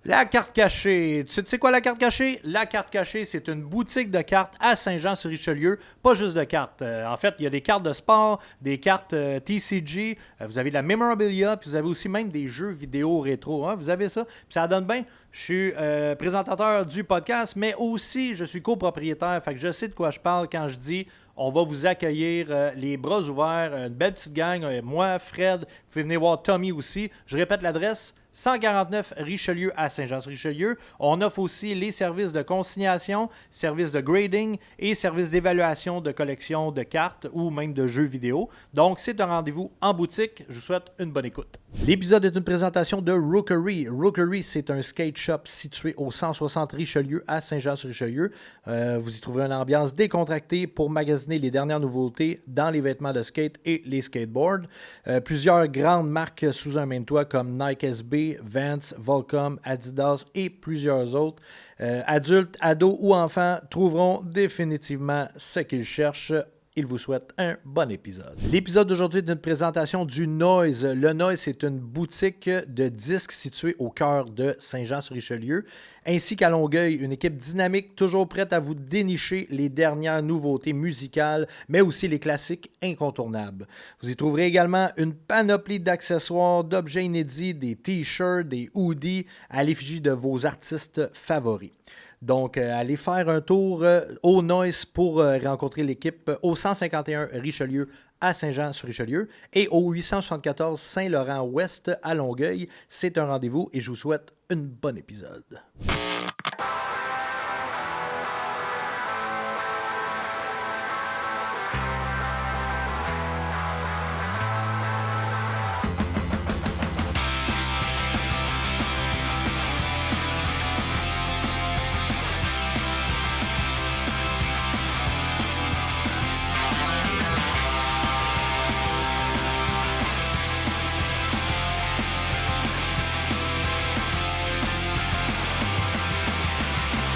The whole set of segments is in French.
La carte cachée. Tu sais quoi la carte cachée? La carte cachée, c'est une boutique de cartes à Saint-Jean-sur-Richelieu. Pas juste de cartes. En fait, il y a des cartes de sport, des cartes TCG, vous avez de la memorabilia, puis vous avez aussi même des jeux vidéo rétro. Hein? Vous avez ça. Puis ça donne bien. Je suis présentateur du podcast, mais aussi je suis copropriétaire. Fait que je sais de quoi je parle quand je dis on va vous accueillir les bras ouverts, une belle petite gang. Moi, Fred, vous pouvez venir voir Tommy aussi. Je répète l'adresse. 149 Richelieu à Saint-Jean-sur-Richelieu. On offre aussi les services de consignation, services de grading et services d'évaluation de collection de cartes ou même de jeux vidéo. Donc, c'est un rendez-vous en boutique. Je vous souhaite une bonne écoute. L'épisode est une présentation de Rookery. Rookery, c'est un skate shop situé au 160 Richelieu à Saint-Jean-sur-Richelieu. Vous y trouverez une ambiance décontractée pour magasiner les dernières nouveautés dans les vêtements de skate et les skateboards. Plusieurs grandes marques sous un même toit comme Nike SB, Vans, Volcom, Adidas et plusieurs autres. Adultes, ados ou enfants trouveront définitivement ce qu'ils cherchent. Il vous souhaite un bon épisode. L'épisode d'aujourd'hui est une présentation du Noise. Le Noise, c'est une boutique de disques située au cœur de Saint-Jean-sur-Richelieu, ainsi qu'à Longueuil, une équipe dynamique toujours prête à vous dénicher les dernières nouveautés musicales, mais aussi les classiques incontournables. Vous y trouverez également une panoplie d'accessoires, d'objets inédits, des t-shirts, des hoodies à l'effigie de vos artistes favoris. Donc, allez faire un tour au Noise pour rencontrer l'équipe au 151 Richelieu à Saint-Jean-sur-Richelieu et au 874 Saint-Laurent-Ouest à Longueuil. C'est un rendez-vous et je vous souhaite un bon épisode.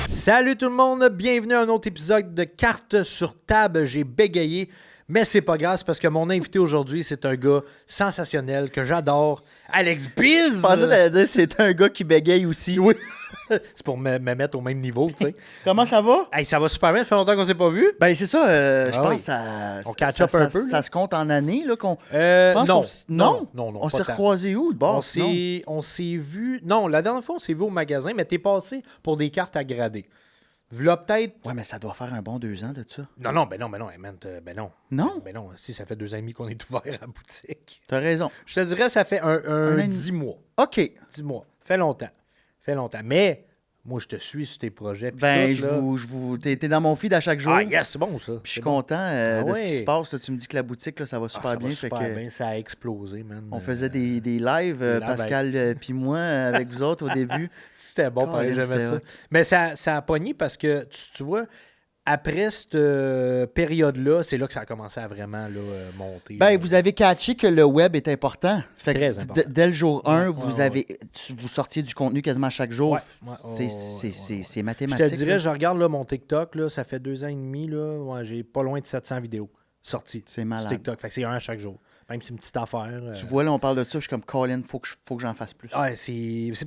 Salut tout le monde, bienvenue à un autre épisode de Cartes sur table. J'ai bégayé, mais c'est pas grave parce que mon invité aujourd'hui, c'est un gars sensationnel que j'adore, Alex Biz. Je pensais que t'allais dire c'est un gars qui bégaye aussi. Oui, c'est pour me mettre au même niveau, tu sais. Comment ça va? Hey, ça va super bien, ça fait longtemps qu'on s'est pas vu. Ben c'est ça, je pense oui. que ça, On catch ça, up un ça, peu, ça là. se compte en années. Là, qu'on, Non. On pas s'est tant. recroisés où de bord? On s'est vu... Non, la dernière fois, on s'est vu au magasin, mais t'es passé pour des cartes à grader. V'là peut-être... Ouais, mais ça doit faire un bon 2 ans de ça. Non, hey, man, ben non. Non? Ben non, si ça fait 2 ans et demi qu'on est ouvert à la boutique. T'as raison. Je te dirais, ça fait un an et 10 mois. OK. 10 mois. Fait longtemps. Mais, moi, je te suis sur tes projets. Ben, tout, là. t'es dans mon feed à chaque jour. Ah, yes, c'est bon, ça. Puis je suis content de ce qui ouais. se passe. Là, tu me dis que la boutique, là, ça va super ça bien. va super fait que bien. Ça a explosé, man. on faisait des lives, lives Pascal puis moi, avec vous autres au début. C'était bon, pareil, Colin, j'aimais c'était ça. hot. Mais ça a pogné parce que, tu vois, après cette période-là, c'est là que ça a commencé à vraiment là, monter. Ben, vous avez catché que le web est important. Fait que Très important. dès le jour 1, Ouais. vous sortiez du contenu quasiment chaque jour. Ouais. C'est Je mathématique. te dirais, là. je regarde là, mon TikTok, là, ça fait 2 ans et demi, là, ouais, j'ai pas loin de 700 vidéos sorties C'est sur malade. TikTok. Fait que c'est un à chaque jour. Même si c'est une petite affaire. Tu vois, là, on parle de ça, je suis comme Colin, faut que j'en fasse plus. Ouais,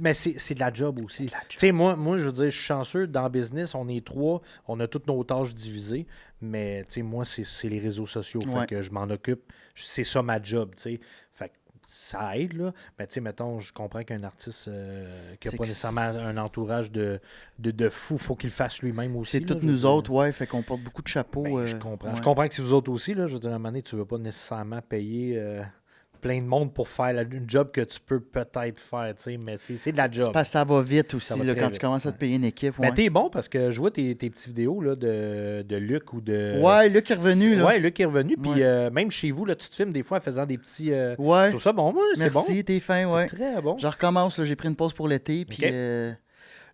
mais c'est de la job aussi. Tu sais, moi, je veux dire, je suis chanceux. Dans le business, on est 3. On a toutes nos tâches divisées. Mais, tu sais, moi, c'est les réseaux sociaux. Ouais. Fait que je m'en occupe. C'est ça ma job, tu sais. Fait que ça aide, là. Mais, tu sais, mettons, je comprends qu'un artiste qui n'a C'est pas que nécessairement un entourage de fou, faut qu'il le fasse lui-même aussi. C'est là, toutes je veux nous dire. autres, ouais, fait qu'on porte beaucoup de chapeaux. Ben, je comprends. ouais. Je comprends que c'est vous autres aussi, là. Je veux dire, à un moment donné, tu ne veux pas nécessairement payer plein de monde pour faire une job que tu peux peut-être faire, tu sais, mais c'est de la job. C'est parce que ça va vite aussi, Ça va là, très quand vite, tu commences à te payer une équipe. Mais Ouais, t'es bon parce que je vois tes petites vidéos là, de Luc ou de. ouais Luc est revenu. Là. Ouais, Luc est revenu. Puis Ouais. même chez vous, là, tu te filmes des fois en faisant des petits. Ouais. Je trouve ça bon, moi, c'est bon. Merci, t'es fin, ouais. C'est très bon. Je recommence, là, j'ai pris une pause pour l'été, puis Ok.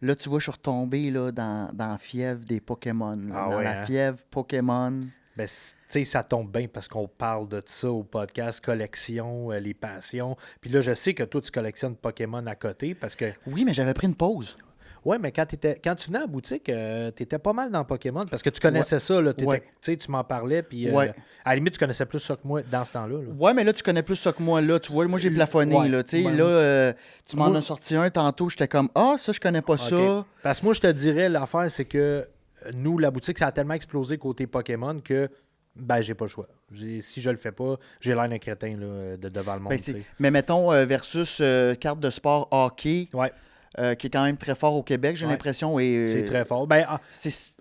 là, tu vois, je suis retombé là, dans la fièvre des Pokémon. Là, Ah dans ouais, la hein? fièvre Pokémon. Ben, tu sais, ça tombe bien parce qu'on parle de ça au podcast Collection, les passions. Puis là, je sais que toi, tu collectionnes Pokémon à côté parce que. Oui, mais j'avais pris une pause. Ouais, mais quand tu venais à la boutique, tu étais pas mal dans Pokémon parce que tu connaissais ça. Là, tu m'en parlais. Puis, à la limite, tu connaissais plus ça que moi dans ce temps-là. Là. Ouais, mais là, tu connais plus ça que moi. Là, tu vois, moi, j'ai plafonné. Ouais, là, tu m'en as sorti un tantôt. J'étais comme, ça, je connais pas ça. Parce que moi, je te dirais, l'affaire, c'est que nous, la boutique, ça a tellement explosé côté Pokémon que j'ai pas le choix. Si je le fais pas, j'ai l'air d'un crétin là, devant le monde. Mais mettons, versus carte de sport hockey. Ouais. Qui est quand même très fort au Québec, j'ai l'impression. C'est très fort.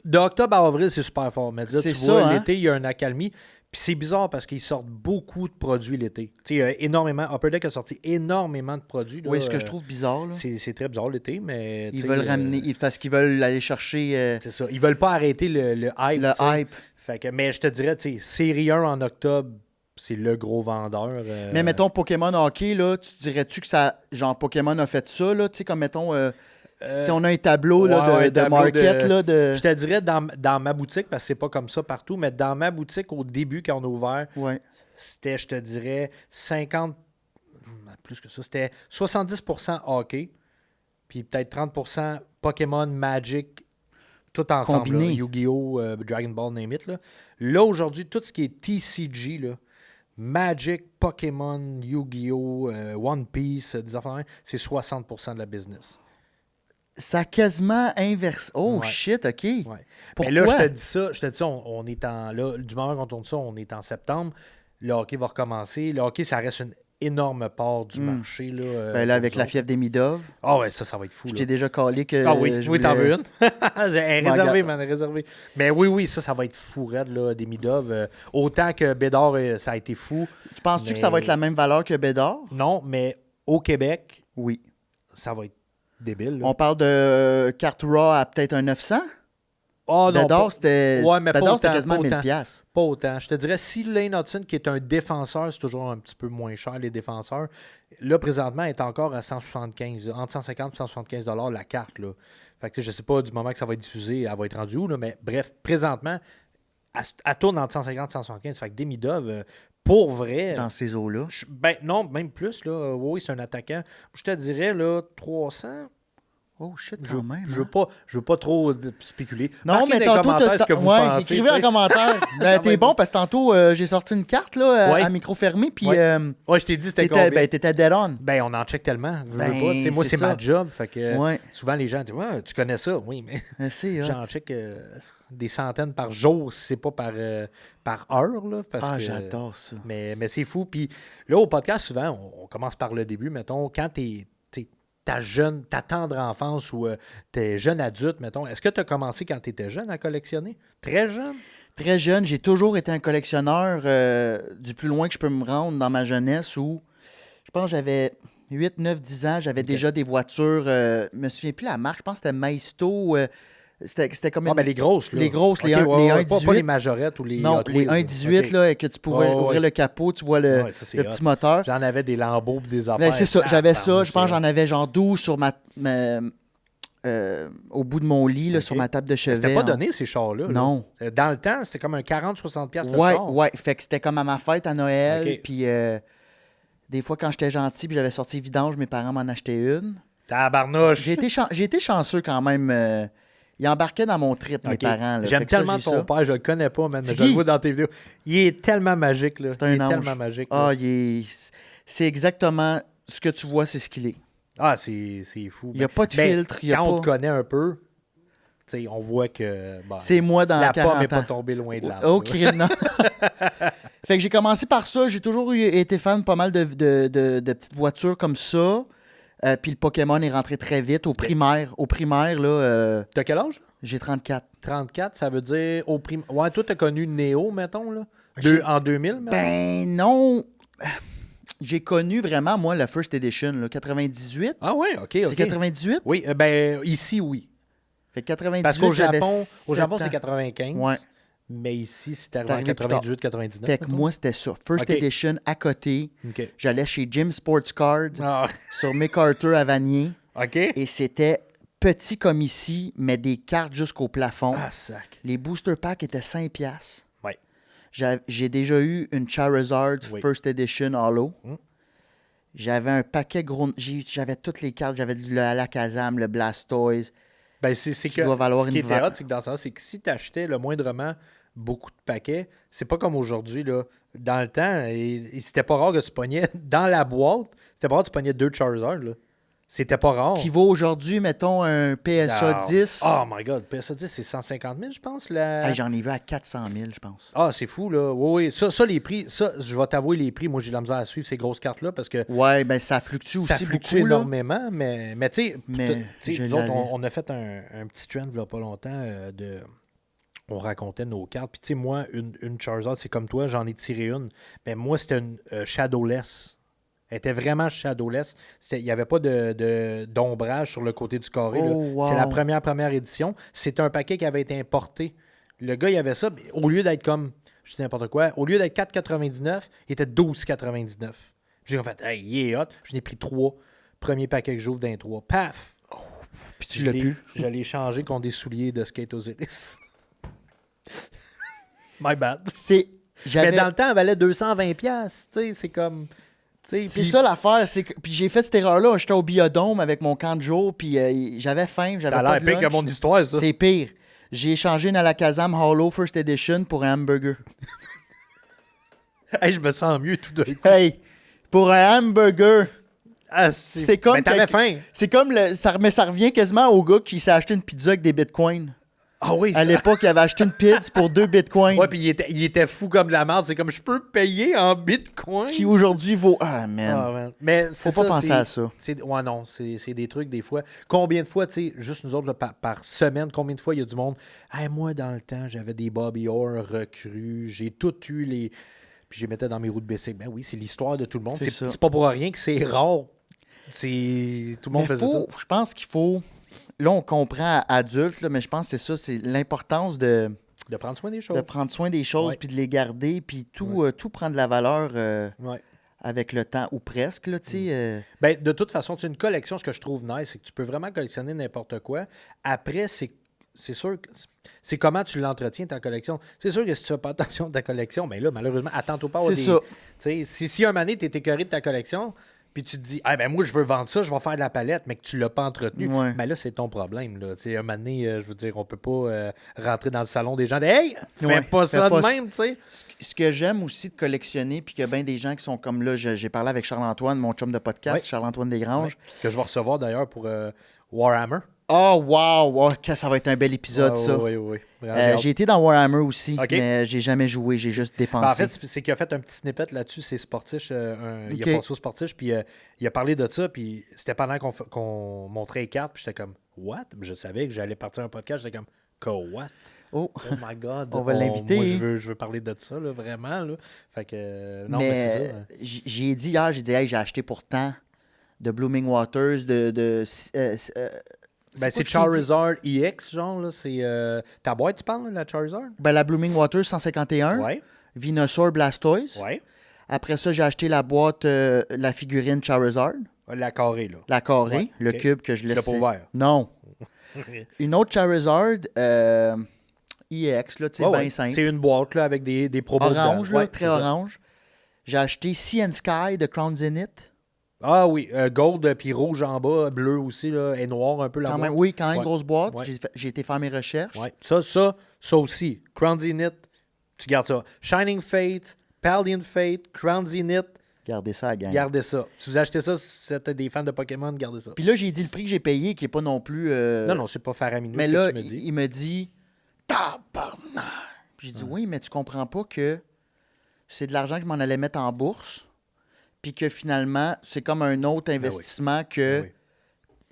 D'octobre à avril, c'est super fort. Mais là, tu vois, l'été, il y a une accalmie. Puis c'est bizarre parce qu'ils sortent beaucoup de produits l'été. Tu sais, énormément. Upper Deck a sorti énormément de produits. Là, oui, ce que je trouve bizarre. Là. C'est très bizarre l'été, mais... Ils veulent ramener... Parce qu'ils veulent aller chercher... C'est ça. Ils veulent pas arrêter le hype. Le hype. Fait que, mais je te dirais, tu sais, série 1 en octobre, c'est le gros vendeur. Mais mettons Pokémon Hockey, là, tu dirais-tu que ça, genre Pokémon a fait ça, là, tu sais, comme mettons, si on a un tableau là, de market, là, de... Je te dirais dans ma boutique, parce que c'est pas comme ça partout, mais dans ma boutique, au début, quand on a ouvert, c'était, je te dirais, 50, plus que ça, c'était 70% hockey, puis peut-être 30% Pokémon, Magic, tout ensemble, là, Yu-Gi-Oh!, Dragon Ball, name it. Là, aujourd'hui, tout ce qui est TCG, là, Magic, Pokémon, Yu-Gi-Oh!, One Piece, des affaires, c'est 60% de la business. Ça a quasiment inversé. Oh shit, OK. Ouais. Pourquoi? Mais là, je te dis ça, on est là, du moment qu'on tourne ça, on est en septembre. Le hockey va recommencer. Le hockey, ça reste une énorme part du marché. Là, là avec la fièvre des Midov. Ah ouais, ça va être fou. Je t'ai déjà collé que. Ah oui, t'en veux une. Elle est réservée, man, réservée. Mais oui, ça va être fou, raide, là, des Midov. Autant que Bédard, ça a été fou. Tu penses-tu que ça va être la même valeur que Bédard? Non, mais au Québec, oui, ça va être débile. Là. On parle de carte Raw à peut-être un 900? Oh non, Bédard, c'était quasiment 1000$. Pas autant. Je te dirais, si Lane Hudson, qui est un défenseur, c'est toujours un petit peu moins cher, les défenseurs, là, présentement, est encore à 175, entre 150 et 175 $ la carte. Là. Fait que je sais pas du moment que ça va être diffusé, elle va être rendue où, là, mais bref, présentement, elle tourne entre 150 et 175. Fait que Demidov, pour vrai... Dans ces eaux-là? Non, même plus. Là. Oui, c'est un attaquant. Je te dirais, là, 300... Oh shit, quand même. Je veux pas trop spéculer. Non, mais tantôt, ce que vous pensez, écrivez en commentaire. T'es bon parce que tantôt, j'ai sorti une carte là, à micro fermé. Puis, je t'ai dit c'était combien. T'étais dead on. On en check tellement. Moi, c'est ma job. Fait que, souvent, les gens disent tu connais ça. Oui, mais j'en check des centaines par jour si c'est pas par heure. Là, parce que, j'adore ça. Mais c'est fou. Puis là, au podcast, souvent, on commence par le début. Mettons, quand ta tendre enfance ou t'es jeune adulte, mettons, est-ce que tu as commencé quand tu étais jeune à collectionner? Très jeune? Très jeune. J'ai toujours été un collectionneur du plus loin que je peux me rendre dans ma jeunesse où je pense que j'avais 8, 9, 10 ans. J'avais déjà des voitures. Je me souviens plus la marque. Je pense que c'était Maisto. C'était comme les grosses. Là. Les grosses, les 1.18. Pas les majorettes ou les... Non, les 1.18, là, que tu pouvais ouvrir le capot, tu vois le petit moteur. J'en avais des lambeaux et des affaires. C'est ça, j'avais ça. Je pense que j'en avais genre 12 sur au bout de mon lit, là, sur ma table de chevet. C'était pas donné, ces chars-là. Non. Là. Dans le temps, c'était comme un 40-60$ le char. Ouais. Fait que c'était comme à ma fête à Noël. Puis des fois, quand j'étais gentil puis j'avais sorti vidange, mes parents m'en achetaient une. Tabarnouche! J'ai été chanceux quand même... Ils embarquaient dans mon trip, mes parents. Là. J'aime tellement ton père, je le connais pas, man, mais je le vois dans tes vidéos. Il est tellement magique. Là. C'est un ange. Tellement magique. C'est exactement ce que tu vois, c'est ce qu'il est. Ah, c'est fou. Il n'y a pas de filtre. Quand on te connaît un peu, on voit que c'est moi dans la 40 pomme n'est pas ans. tombée loin de l'arbre. OK, non. Fait que j'ai commencé par ça. J'ai toujours été fan pas mal de petites voitures comme ça. Puis le Pokémon est rentré très vite. Au primaire, là... T'as quel âge? J'ai 34. 34, ça veut dire au primaire... Ouais, toi, t'as connu Néo, mettons, là? En 2000, mettons? Ben non... J'ai connu vraiment, moi, la First Edition, là, 98. Ah oui, OK. C'est 98? Oui, ici, oui. Fait 98, parce qu'au Japon, c'est 95. Ouais. Mais ici, c'était arrivé en 98, 99. Fait que moi, c'était ça. First Edition à côté. Okay. J'allais chez Jim Sports Card sur MacArthur à Vanier. OK. Et c'était petit comme ici, mais des cartes jusqu'au plafond. Ah, sac. Les booster packs étaient 5$. Ouais. J'ai déjà eu une Charizard First Edition Holo. J'avais un paquet gros... J'avais toutes les cartes. J'avais le Alakazam, le Blastoise. Ben, c'est qui doit valoir ce qui une était hot, c'est que dans ça, c'est que si tu achetais le moindrement beaucoup de paquets, c'est pas comme aujourd'hui, là. Dans le temps, et c'était pas rare que tu pognais dans la boîte, c'était pas rare que tu pognais 2 Charizard, là. C'était pas rare. Qui vaut aujourd'hui, mettons, un PSA 10. Oh my God, PSA 10, c'est 150 000, je pense. Là. Hey, j'en ai vu à 400 000, je pense. Ah, c'est fou, là. Oui, oui. Ça, les prix, ça, je vais t'avouer les prix. Moi, j'ai de la misère à suivre ces grosses cartes-là parce que Ouais, ben ça fluctue ça aussi fluctue beaucoup. Là. énormément. Mais tu sais, Mais je nous autres, l'avais. on a fait un petit trend il y a pas longtemps de. On racontait nos cartes. Puis, tu sais, moi, une Charizard, c'est comme toi, j'en ai tiré une. Mais moi, c'était une Shadowless. Elle était vraiment shadowless. Il n'y avait pas d'ombrage sur le côté du carré. Là. Oh, wow. C'est la première édition. C'est un paquet qui avait été importé. Le gars, il avait ça. Au lieu d'être comme, je dis n'importe quoi, au lieu d'être 4,99, il était 12,99. J'ai fait, hey, il est hot. Je n'ai pris 3. Premier paquet que j'ouvre d'un 3. Paf! Puis tu l'as pu. Je l'ai changé contre des souliers de Skate Osiris. My bad. Mais dans le temps, elle valait 220$. Tu sais, c'est comme... C'est ça l'affaire. Puis j'ai fait cette erreur-là. J'étais au Biodôme avec mon camp de jour, puis j'avais faim, j'avais Ça a pas l'air de pire que lunch. mon histoire, ça. C'est pire. J'ai échangé une Alakazam Hollow First Edition pour un hamburger. Hey, je me sens mieux tout d'un coup. Hey! Pour un hamburger! Ah, C'est comme... Mais t'avais faim. C'est comme... Mais ça revient quasiment au gars qui s'est acheté une pizza avec des bitcoins. Ah oui, À l'époque, il avait acheté une pizza pour 2 bitcoins. Ouais, puis il était fou comme de la merde. C'est comme, je peux payer en bitcoin. Qui aujourd'hui vaut... Ah, man. Ah, man. Mais Faut pas penser à ça. Ouais, non, c'est des trucs des fois. Combien de fois, tu sais, juste nous autres, là, par semaine, combien de fois il y a du monde? Hey, moi, dans le temps, j'avais des Bobby Orr recrues. J'ai tout eu les... Puis je les mettais dans mes roues de bicycle. Ben oui, c'est l'histoire de tout le monde. C'est ça. C'est pas pour rien que c'est rare. Tout le monde faisait ça. Je pense qu'il faut... Là, on comprend à adulte, là, mais je pense que c'est ça, c'est l'importance de prendre soin des choses. de prendre soin des choses, Ouais. puis de les garder, puis tout, tout prend de la valeur Ouais. avec le temps, ou presque, là, tu sais. Ben, de toute façon, une collection, ce que je trouve nice, c'est que tu peux vraiment collectionner n'importe quoi. Après, c'est sûr que c'est comment tu l'entretiens, ta collection. C'est sûr que si tu fais pas attention à ta collection, ben là, malheureusement, attends-toi pas à avoir C'est ça. Tu sais, si un moment donné, tu es écœuré de ta collection, puis tu te dis, ah ben moi, je veux vendre ça, je vais faire de la palette, mais que tu l'as pas entretenu, Ouais. ben là, c'est ton problème. Là. Tu sais, un moment donné, je veux dire, on peut pas rentrer dans le salon des gens de hey, fais Ouais, pas fais ça pas de même, tu sais. Ce que j'aime aussi de collectionner, puis qu'il y a bien des gens qui sont comme là, j'ai parlé avec Charles-Antoine, mon chum de podcast, Ouais. Charles-Antoine Desgranges. Ouais. Que je vais recevoir d'ailleurs pour Warhammer. Oh, wow! Ça va être un bel épisode, ça. Oui, oui, oui. J'ai été dans Warhammer aussi, Ok. mais j'ai jamais joué, j'ai juste dépensé. Ben, en fait, c'est qu'il a fait un petit snippet là-dessus, c'est Sportiche. Il Ok. a passé au Sportiche, puis il a parlé de ça, puis c'était pendant qu'on montrait les cartes, puis j'étais comme, what? Je savais que j'allais partir un podcast, j'étais comme, what? Oh. Oh my God. On va l'inviter. Moi, je veux parler de ça, là, vraiment. Là. Fait que, non, mais c'est ça. J'ai dit hier, hey, j'ai acheté pourtant de Blooming Waters, Ben, c'est Charizard EX, genre, là. C'est ta boîte, tu parles, la Charizard? Ben, la Blooming Waters 151, Ouais. Venusaur Blastoise. Ouais. Après ça, j'ai acheté la boîte, la figurine Charizard, La carrée, là. la carrée, Ouais, le ok. cube que je Tu l'as laisse. pas ouvert. Non. Une autre Charizard EX, là, tu sais, Ouais, bien ouais. simple. C'est une boîte, là, avec des promos Orange, dedans. là, Ouais, très c'est ça. orange. J'ai acheté Sea and Sky de Crown Zenith. Ah oui, gold, puis rouge en bas, bleu aussi, là, et noir un peu là-bas. Quand même, oui, quand même, Ouais. grosse boîte. Ouais. J'ai été faire mes recherches. Ouais. Ça aussi. Crown Zenith, tu gardes ça. Shining Fate, Paldean Fate, Crown Zenith, Gardez ça à la gang. gardez ça. Si vous achetez ça, si vous êtes des fans de Pokémon, gardez ça. Puis là, j'ai dit le prix que j'ai payé, qui n'est pas non plus... Non, c'est pas faramineux. Mais ce que là, tu me dis. il me dit tabarnak. J'ai dit oui, mais tu comprends pas que c'est de l'argent que je m'en allais mettre en bourse, puis que finalement, c'est comme un autre investissement que. Ben oui.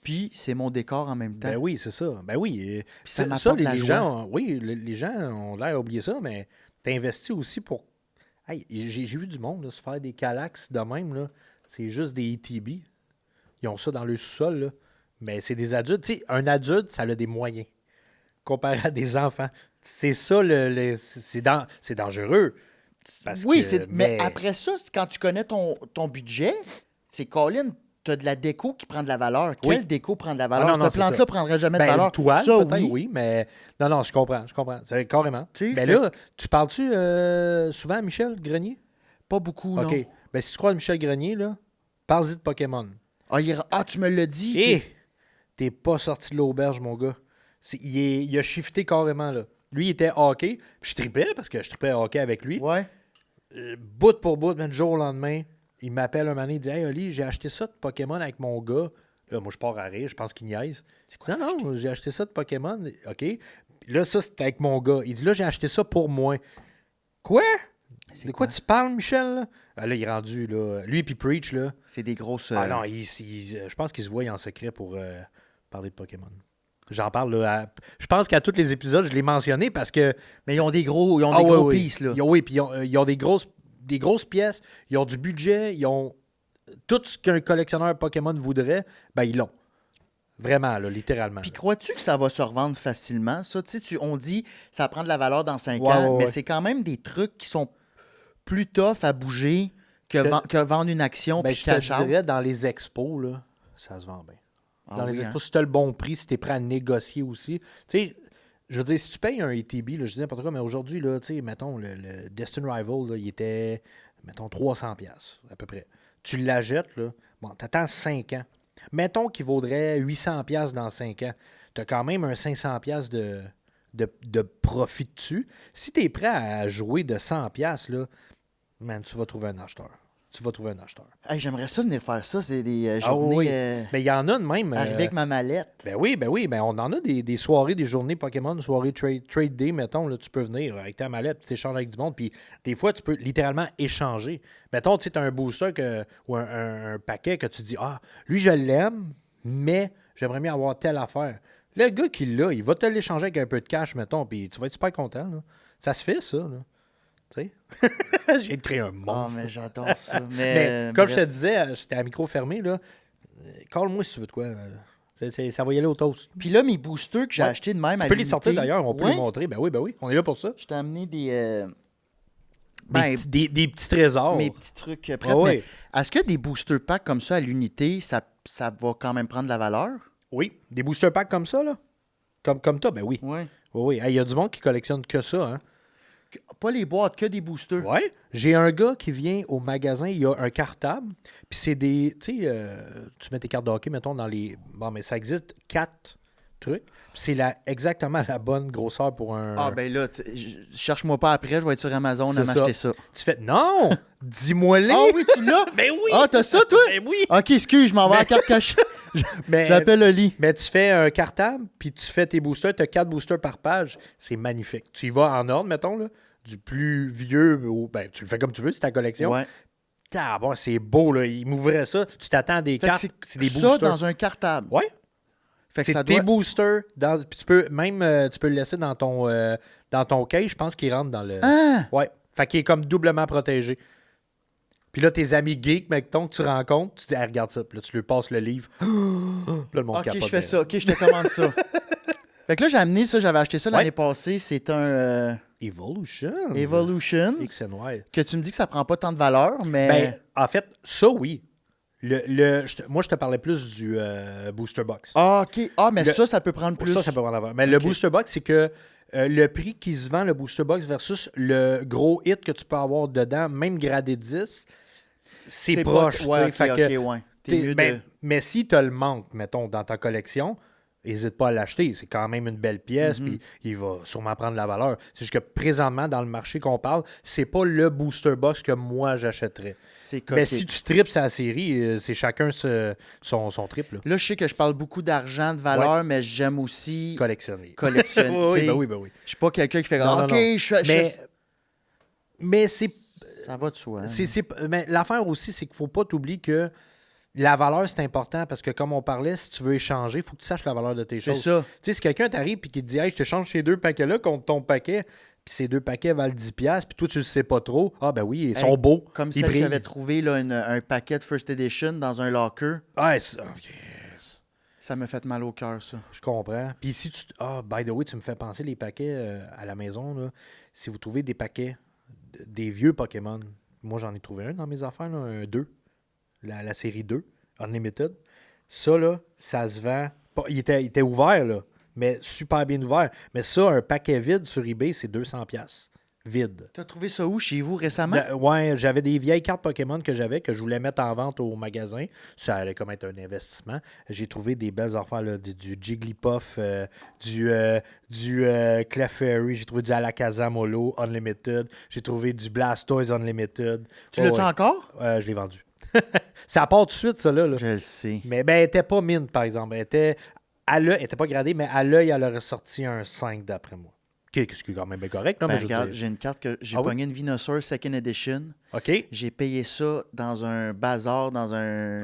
Puis c'est mon décor en même temps. Ben oui, c'est ça. Ben oui. Puis ça Ça, m'apporte les la joie. gens, les gens ont l'air d'oublier ça, mais t'investis aussi pour. Hey, j'ai vu du monde là, se faire des Calax de même. Là. C'est juste des ETB. Ils ont ça dans le sous-sol. Là. Mais c'est des adultes. Tu sais, un adulte, ça a des moyens. Comparé à des enfants. C'est ça, c'est dangereux. Parce Oui, que, mais après ça, quand tu connais ton budget, c'est Colin, tu as de la déco qui prend de la valeur. Oui. Quelle déco prend de la valeur? Ah, non, Cette c'est plante-là ça. ne prendrait jamais Ben, de valeur. une toile, ça, peut-être, oui, mais... Non, je comprends. C'est carrément. Tu sais, Ben fait là, tu parles-tu souvent à Michel Grenier? Pas beaucoup, OK. non. Ben, si tu crois à Michel Grenier, là, parle-y de Pokémon. Ah, tu me l'as dit. Et t'es pas sorti de l'auberge, mon gars. Il a shifté carrément, là. Lui, il était hockey. Puis je tripais, parce que je tripais hockey avec lui. Ouais. Bout pour bout, même du jour au lendemain, il m'appelle un moment donné, il dit « Hey, Oli, j'ai acheté ça de Pokémon avec mon gars. » Là, moi, je pars à rire, je pense qu'il niaise. Non, j'ai acheté ça de Pokémon. OK. Puis là, ça, c'était avec mon gars. Il dit « Là, j'ai acheté ça pour moi. » Quoi? De quoi tu parles, Michel? Là, là il est rendu, là. Lui et puis Preach, là. C'est des grosses... Ah non, je pense qu'ils se voient en secret pour parler de Pokémon. J'en parle, là. Je pense qu'à tous les épisodes, je l'ai mentionné parce que... Mais ils ont des gros pieces, là. Oui, puis ils ont des grosses pièces, ils ont du budget, ils ont tout ce qu'un collectionneur Pokémon voudrait, ben ils l'ont. Vraiment, là, littéralement. Puis crois-tu que ça va se revendre facilement? Ça, tu sais, on dit ça prend de la valeur dans 5 Ouais, ans, ouais, mais ouais. c'est quand même des trucs qui sont plus tough à bouger que vendre une action Ben, puis je cash te out. dirais, dans les expos, là, ça se vend bien. Ah Dans les oui, expos, si tu as le bon prix, si tu es prêt à négocier aussi. Tu sais, je veux dire, si tu payes un ATB, là, je dis n'importe quoi, mais aujourd'hui, là, tu sais, mettons, le Destin Rival, là, il était, mettons, 300$ à peu près. Tu l'achètes, là, bon, t'attends 5 ans. Mettons qu'il vaudrait 800$ dans 5 ans. Tu as quand même un 500$ de profit dessus. Si tu es prêt à jouer de 100$, là, man, tu vas trouver un acheteur. Hey, j'aimerais ça venir faire ça. C'est des Ah journées oui. Mais il y en a de même. arriver avec ma mallette. Ben oui. Ben on en a des soirées, des journées Pokémon, des soirées trade day, mettons. Là, tu peux venir avec ta mallette, tu échanges avec du monde. Puis des fois, tu peux littéralement échanger. Mettons, tu sais, as un booster ou un paquet que tu dis, ah, lui, je l'aime, mais j'aimerais mieux avoir telle affaire. Le gars qui l'a, il va te l'échanger avec un peu de cash, mettons, puis tu vas être super content. Là. Ça se fait, ça. Là. Tu sais? J'ai créé un Ah, monstre. mais j'adore ça. Mais comme je te disais, j'étais à micro fermé, là. Call-moi si tu veux de quoi. Ça va y aller au toast. Puis là, mes boosters que j'ai Ouais. achetés de même Tu à peux les sortir l'unité- d'ailleurs, on peut Ouais. les montrer. Ben oui, on est là pour ça. Je t'ai amené des Des petits trésors. mes petits trucs prêts. Ah ouais. Mais est-ce que des booster packs comme ça à l'unité, ça va quand même prendre de la valeur? Oui, des booster packs comme ça, là. Comme toi, ben oui. Oui. Oui. Il y a du monde qui collectionne que ça, hein. Pas les boîtes, que des boosters. Ouais. J'ai un gars qui vient au magasin, il a un cartable, puis c'est des... Tu sais, tu mets tes cartes de hockey, mettons, dans les... Bon, mais ça existe 4 trucs. Puis c'est exactement la bonne grosseur pour un... Ah, ben là, cherche-moi pas après, je vais être sur Amazon à C'est m'acheter ça. Tu fais... Non! Dis-moi-les! Ah oui, tu l'as? Ben oui! Ah, t'as ça, toi? Ben oui! Ok, excuse, je m'en vais à la carte cachée. Mais, J'appelle Oli. mais tu fais un cartable, puis tu fais tes boosters, tu as 4 boosters par page. C'est magnifique. Tu y vas en ordre, mettons, là, du plus vieux au... Ben, tu le fais comme tu veux, c'est ta collection. Ouais. Bon, c'est beau, là. Il m'ouvrait ça. Tu t'attends à des Fait que cartes. C'est des ça boosters. dans un cartable. Ouais. Fait que C'est ça tes doit... boosters. Puis tu peux même tu peux le laisser dans ton case. Je pense qu'il rentre dans le... Ah! Ouais. Fait qu'il est comme doublement protégé. Puis là, tes amis geeks, mettons, que tu rencontres, tu dis, ah, regarde ça. Puis là, tu lui passes le livre. Puis là, le monde Ok, capote je fais bien. ça. Ok, je te commande ça. Fait que là, j'ai amené ça, j'avais acheté ça Ouais. l'année passée. C'est un Evolution. Evolution. X and Y. Que tu me dis que ça prend pas tant de valeur, mais. Ben, en fait, ça, oui. Moi, je te parlais plus du Booster Box. Ah, ok. Ah, mais Le- ça peut prendre plus. Ça peut en avoir. Mais le Ok. Booster Box, c'est que le prix qui se vend, le Booster Box, versus le gros hit que tu peux avoir dedans, même gradé 10, c'est proche. tu sais. Ouais, ok, Fait que ok, ouais. T'es mieux de... mais si tu as le manque, mettons, dans ta collection, n'hésite pas à l'acheter. C'est quand même une belle pièce, Mhm. puis il va sûrement prendre la valeur. C'est juste que présentement, dans le marché qu'on parle, c'est pas le Booster Box que moi j'achèterais. C'est Mais coquet. si tu tripes sa série, c'est chacun son trip. Là. Là, je sais que je parle beaucoup d'argent, de valeur, mais j'aime aussi Collectionner. collectionner. oui, t'sais. ben oui. Je suis pas quelqu'un qui fait Non, OK, non. je- Mais c'est Ça va de soi. mais l'affaire aussi, c'est qu'il faut pas t'oublier que la valeur, c'est important parce que, comme on parlait, si tu veux échanger, il faut que tu saches la valeur de tes C'est choses. ça. Tu sais, si quelqu'un t'arrive et qui te dit, hey, je te change ces 2 paquets-là contre ton paquet, puis ces 2 paquets valent 10$, puis toi, tu le sais pas trop, ah ben oui, ils sont beaux. Comme ils celle qui brillent. avait trouvé là, un paquet de First Edition dans un locker. Ouais, ok, Ça me fait mal au cœur, ça. je comprends. Puis si tu... Ah, by the way, tu me fais penser les paquets à la maison, là. Si vous trouvez des paquets, des vieux Pokémon, moi, j'en ai trouvé un dans mes affaires, là, un 2, la série 2, Unlimited. Ça, là, ça se vend... Il était ouvert, là, mais super bien ouvert. Mais ça, un paquet vide sur eBay, c'est 200$. vide. T'as trouvé ça où, chez vous, récemment? Ouais, j'avais des vieilles cartes Pokémon que je voulais mettre en vente au magasin. Ça allait comme être un investissement. J'ai trouvé des belles affaires, là, du Jigglypuff, du Clefairy, j'ai trouvé du Alakazam Holo Unlimited, j'ai trouvé du Blastoise Unlimited. Tu l'as-tu encore? Je l'ai vendu. Ça part tout de suite, ça, là. Je le sais. Mais ben, elle était pas mine, par exemple. Elle était pas gradée, mais à l'œil, elle aurait sorti un 5 d'après moi. Ce qui est quand même bien correct. Là, Ben, mais regarde, j'ai une carte que j'ai pogné une Venusaur Second Edition. OK. J'ai payé ça dans un bazar, dans un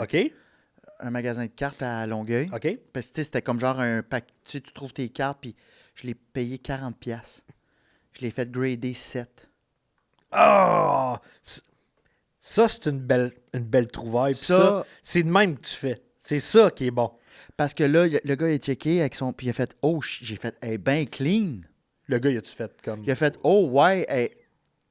magasin de cartes à Longueuil. OK. Parce que c'était comme genre un pack. Tu trouves tes cartes, puis je l'ai payé 40$. Je l'ai fait grader 7. Oh! Ça, c'est une belle trouvaille. Ça, c'est de même que tu fais. C'est ça qui est bon. Parce que là, le gars, il a checké avec son. Puis il a fait, oh, j'ai fait, elle est bien clean. Le gars, il a-tu fait comme. Il a fait, oh, ouais,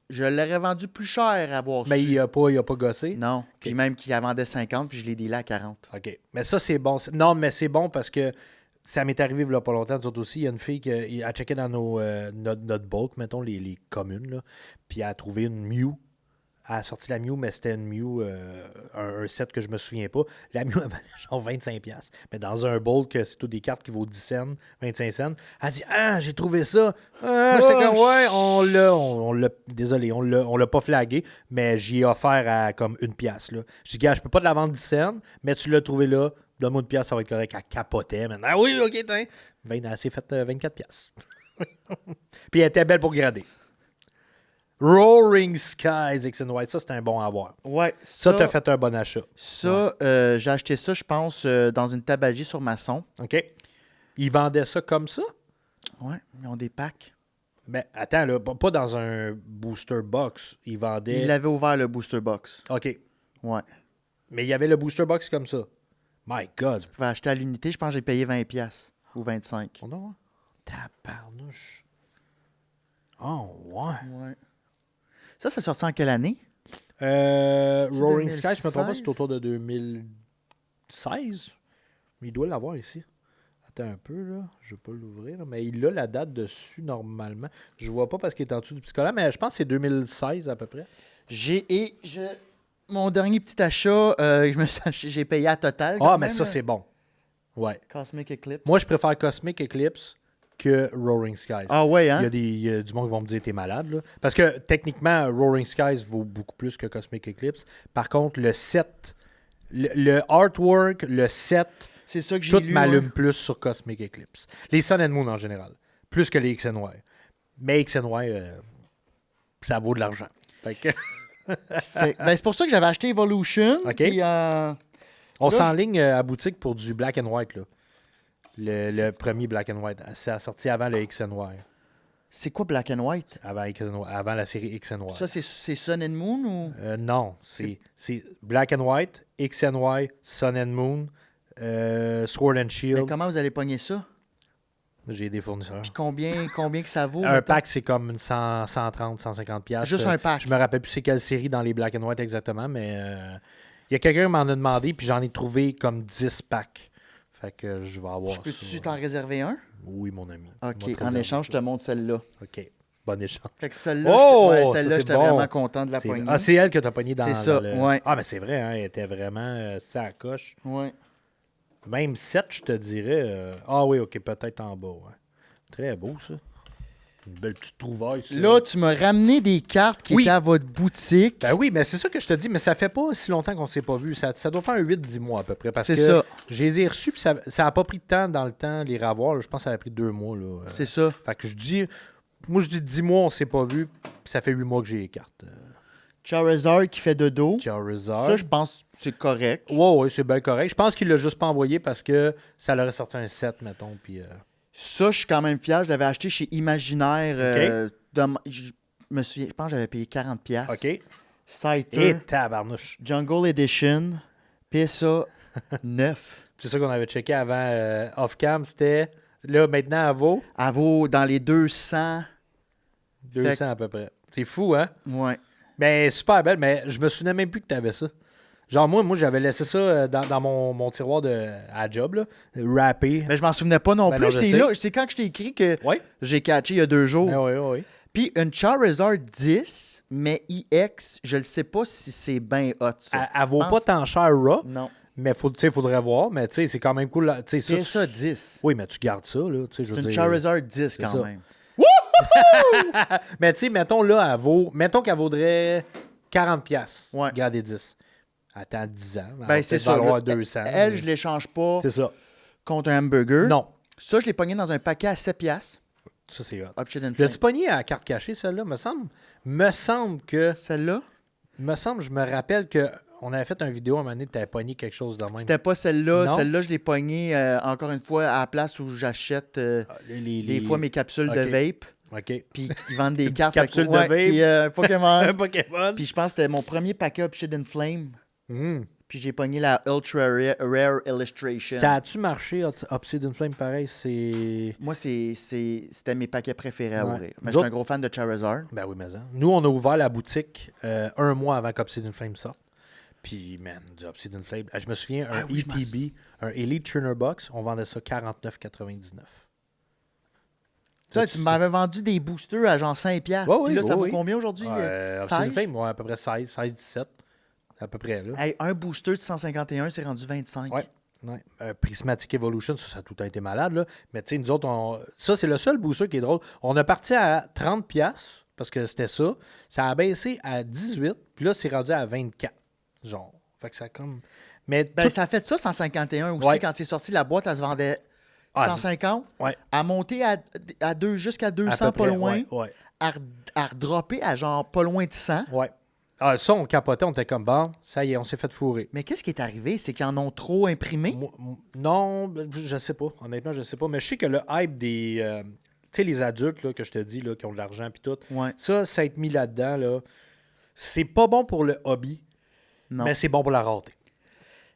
je l'aurais vendu plus cher à avoir Mais il a pas gossé? Non. Puis même qu'il la vendait 50, puis je l'ai dealé à 40. OK. Mais ça, c'est bon. Non, mais c'est bon parce que ça m'est arrivé il y a pas longtemps. Nous autres aussi, il y a une fille qui a checké dans notre bulk, mettons, les communes, là, puis elle a trouvé une Mew. Elle a sorti la Mew, mais c'était une Mew, un set que je me souviens pas. La Mew, elle valait genre 25$. Mais dans un bulk, c'est tout des cartes qui vaut 10 cents, 25 cents. Elle dit, j'ai trouvé ça. J'étais comme, ouais, on l'a, désolé, on l'a pas flagué, mais j'y ai offert à comme 1$. Là. Je dis, gars, je peux pas te la vendre 10 cents, mais tu l'as trouvé là, donne-moi 1$, ça va être correct. Elle capotait, maintenant. Ah oui, ok, t'in. Elle s'est fait 24$. Puis elle était belle pour grader. Roaring Skies X and White, ça c'est un bon à avoir. Ouais. Ça t'as fait un bon achat. Ça, j'ai acheté ça, je pense, dans une tabagie sur Masson. OK. Ils vendaient ça comme ça? Ouais, ils ont des packs. Mais attends, là, pas dans un booster box. Ils vendaient. Il avait ouvert le booster box. OK. Ouais. Mais il y avait le booster box comme ça. My God. Tu pouvais acheter à l'unité, je pense que j'ai payé 20$ ou 25$. Oh non, tabarnouche. Oh, ouais. Ça sorti en quelle année? Roaring 2016? Sky, je me trompe pas, c'est autour de 2016. Mais il doit l'avoir ici. Attends un peu, là. Je ne vais pas l'ouvrir, là. Mais il a la date dessus, normalement. Je vois pas parce qu'il est en dessous du psychologue, mais je pense que c'est 2016 à peu près. Mon dernier petit achat, j'ai payé à total. Ah, mais ça, c'est bon. Ouais. Cosmic Eclipse. Moi, je préfère Cosmic Eclipse que Roaring Skies. Ah ouais, hein? Il y a du monde qui vont me dire t'es malade, là. Parce que techniquement, Roaring Skies vaut beaucoup plus que Cosmic Eclipse. Par contre, le set, le artwork, le set, c'est ça que j'ai tout lu, m'allume plus sur Cosmic Eclipse. Les Sun and Moon en général. Plus que les X and Y. Mais X and Y, ça vaut de l'argent. Fait que... c'est pour ça que j'avais acheté Evolution. OK. Puis, on s'enligne à boutique pour du Black and White, là. Le premier Black and White. Ça a sorti avant le X and Y. C'est quoi Black and White? Avant la série X and Y. Ça, c'est Sun and Moon ou? Non, c'est Black and White, X and Y, Sun and Moon, Sword and Shield. Mais comment vous allez pogner ça? J'ai des fournisseurs. Puis combien que ça vaut? Un pack, c'est comme 130, 150$. Juste un pack. Je me rappelle plus c'est quelle série dans les Black and White exactement, mais il y a quelqu'un qui m'en a demandé, puis j'en ai trouvé comme 10 packs. Fait que je vais avoir. Peux-tu t'en réserver un? Oui, mon ami. OK. En échange, je te montre celle-là. OK. Bon échange. Fait que celle-là, j'étais bon. vraiment content de la pogner. Ah, c'est elle que tu as pogné dans C'est ça, ouais. Ah, mais c'est vrai, hein, elle était vraiment ça coche. Ouais. Même 7, je te dirais. Ah oui, OK, peut-être en bas. Ouais. Très beau, ça. Une belle petite trouvaille. Ça. Là, tu m'as ramené des cartes qui étaient à votre boutique. Ben oui, mais c'est ça que je te dis, mais ça fait pas si longtemps qu'on ne s'est pas vu. Ça doit faire un 8-10 mois à peu près. Parce que ça. Je les ai reçus, puis ça n'a pas pris de temps dans le temps les revoir. Là. Je pense que ça a pris 2 mois. Là. C'est ça. Fait que je dis 10 mois, on s'est pas vu, puis ça fait 8 mois que j'ai les cartes. Charizard qui fait de dos. Charizard. Ça, je pense que c'est correct. Ouais, c'est bien correct. Je pense qu'il l'a juste pas envoyé parce que ça leur aurait sorti un 7, mettons, puis... Ça, je suis quand même fier. Je l'avais acheté chez Imaginaire. Je me souviens, je pense que j'avais payé 40$. OK. Scyther. Et tabarnouche. Jungle Edition. Puis ça, 9. C'est ça qu'on avait checké avant off-cam. C'était, là, maintenant, elle vaut dans les 200. 200 à peu près. C'est fou, hein? Ouais. Mais super belle, mais je me souvenais même plus que tu avais ça. Genre, moi j'avais laissé ça dans mon tiroir à job, là, wrappé. Mais je m'en souvenais pas non plus. Non, c'est quand que je t'ai écrit que j'ai catché il y a 2 jours. Oui. Puis une Charizard 10, mais EX, je ne sais pas si c'est bien hot, ça. Elle vaut Je pas pense- tant cher raw, Non. mais faudrait voir. Mais tu sais, c'est quand même cool. Tu sais, C'est ça, 10. oui, mais tu gardes ça, là. Tu sais, je C'est veux une dire. Charizard 10 c'est quand ça. même. Mais tu sais, mettons là, mettons qu'elle vaudrait 40$. Ouais. Gardez 10. Attends 10 ans. Elle va Ben, c'est peut-être ça. valoir là. 200. Elle, je ne l'échange pas C'est ça. contre un hamburger. Non. Ça, je l'ai pogné dans un paquet à 7$. Ça, c'est hot. Up Shit and L'as-tu Flame. pogné à la carte cachée, celle-là? Me semble que. Celle-là, Je me rappelle que on avait fait une vidéo à un moment donné, tu avais pogné quelque chose de même. c'était pas celle-là. Non. Celle-là, je l'ai pognée encore une fois à la place où j'achète des fois mes capsules de Ok. vape. OK. Puis ils vendent des Une cartes. petite capsule de Ouais, vape. Puis Pokémon. Pokémon. Puis je pense que c'était mon premier paquet Up Shit and Flame. Hmm. Puis j'ai pogné la Ultra Rare Illustration. Ça a-tu marché, Obsidian Flame, pareil? Moi, c'était mes paquets préférés à Ouais. ouvrir. Mais Nous je suis un autres- gros fan de Charizard. Ben oui, mais ça. Nous, on a ouvert la boutique un mois avant qu'Obsidian Flame sorte. Puis, man, du Obsidian Flame. Je me souviens, un oui, je m'en ETB, un Elite Trainer Box, on vendait ça 49,99. Toi, tu m'avais vendu des boosters à genre 5$. Ouais, Puis là, oui, ça vaut oui. combien aujourd'hui? Obsidian 16? Flame, ouais, à peu près 16, 17. À peu près, là. Hey, un booster de 151, c'est rendu 25. Ouais. Ouais. Prismatic Evolution, ça a tout le temps été malade, là. Mais tu sais, nous autres, ça, c'est le seul booster qui est drôle. On a parti à 30$ parce que c'était ça. Ça a baissé à 18$, puis là, c'est rendu à 24$. Genre. Fait que ça comme. Mais Ben, tout- ça a fait ça, 151 aussi. Ouais. Quand c'est sorti, la boîte, elle se vendait Ah, 150. ouais. À monter jusqu'à À 200, peu pas près, loin. Ouais. À redropper à genre pas loin de 100. Ouais. Ah, ça, on capotait, on était comme bon, ça y est, on s'est fait fourrer. Mais qu'est-ce qui est arrivé? C'est qu'ils en ont trop imprimé? Non, je sais pas. Honnêtement, je sais pas. Mais je sais que le hype des. Tu sais, les adultes là, que je te dis, là, qui ont de l'argent puis tout, Ouais. ça a été mis là-dedans, là. C'est pas bon pour le hobby, Non. mais c'est bon pour la rareté.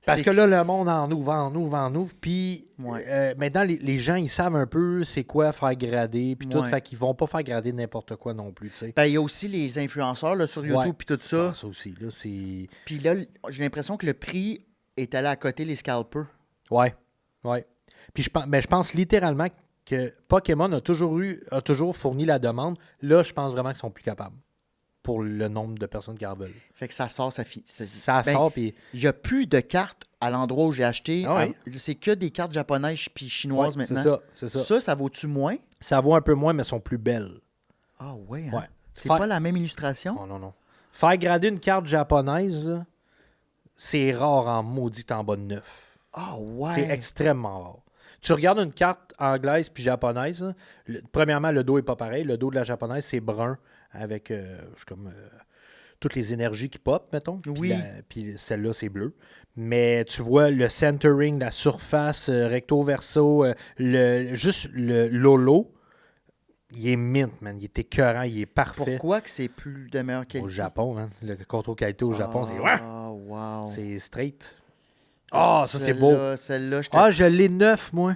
Parce C'est que là, le monde en ouvre. Puis Ouais. maintenant, les gens, ils savent un peu c'est quoi faire grader, puis tout. Ouais. Fait qu'ils vont pas faire grader n'importe quoi non plus, tu sais. Ben, il y a aussi les influenceurs là, sur YouTube Ouais. puis tout ça. Ça aussi, là, c'est. Puis là, j'ai l'impression que le prix est allé à côté les scalpers. Ouais. Puis je pense littéralement que Pokémon a toujours fourni la demande. Là, je pense vraiment qu'ils sont plus capables pour le nombre de personnes qui en veulent. Fait que ça sort, Ça Ben, sort, puis il n'y a plus de cartes à l'endroit où j'ai acheté. Ah ouais. C'est que des cartes japonaises puis chinoises ouais, maintenant. c'est ça. Ça vaut-tu moins? Ça vaut un peu moins, mais elles sont plus belles. Ah ouais, hein? Ouais. C'est Faire- pas la même illustration? Oh, non. Faire grader une carte japonaise, là, c'est rare en maudit en bas de 9. Ah ouais. C'est extrêmement rare. Tu regardes une carte anglaise puis japonaise, là, premièrement, le dos est pas pareil. Le dos de la japonaise, c'est brun avec c'est comme toutes les énergies qui pop, mettons. Puis Oui. puis celle-là, c'est bleu. Mais tu vois le centering, la surface, recto-verso, juste le lolo, il est mint, man. Il est écœurant, il est parfait. Pourquoi que c'est plus de meilleure qualité? Au Japon, hein. Le contrôle qualité au Japon, c'est ouais, Ah, wow. c'est straight. Ah, ça c'est beau. Celle-là, Ah, je l'ai neuf, moi.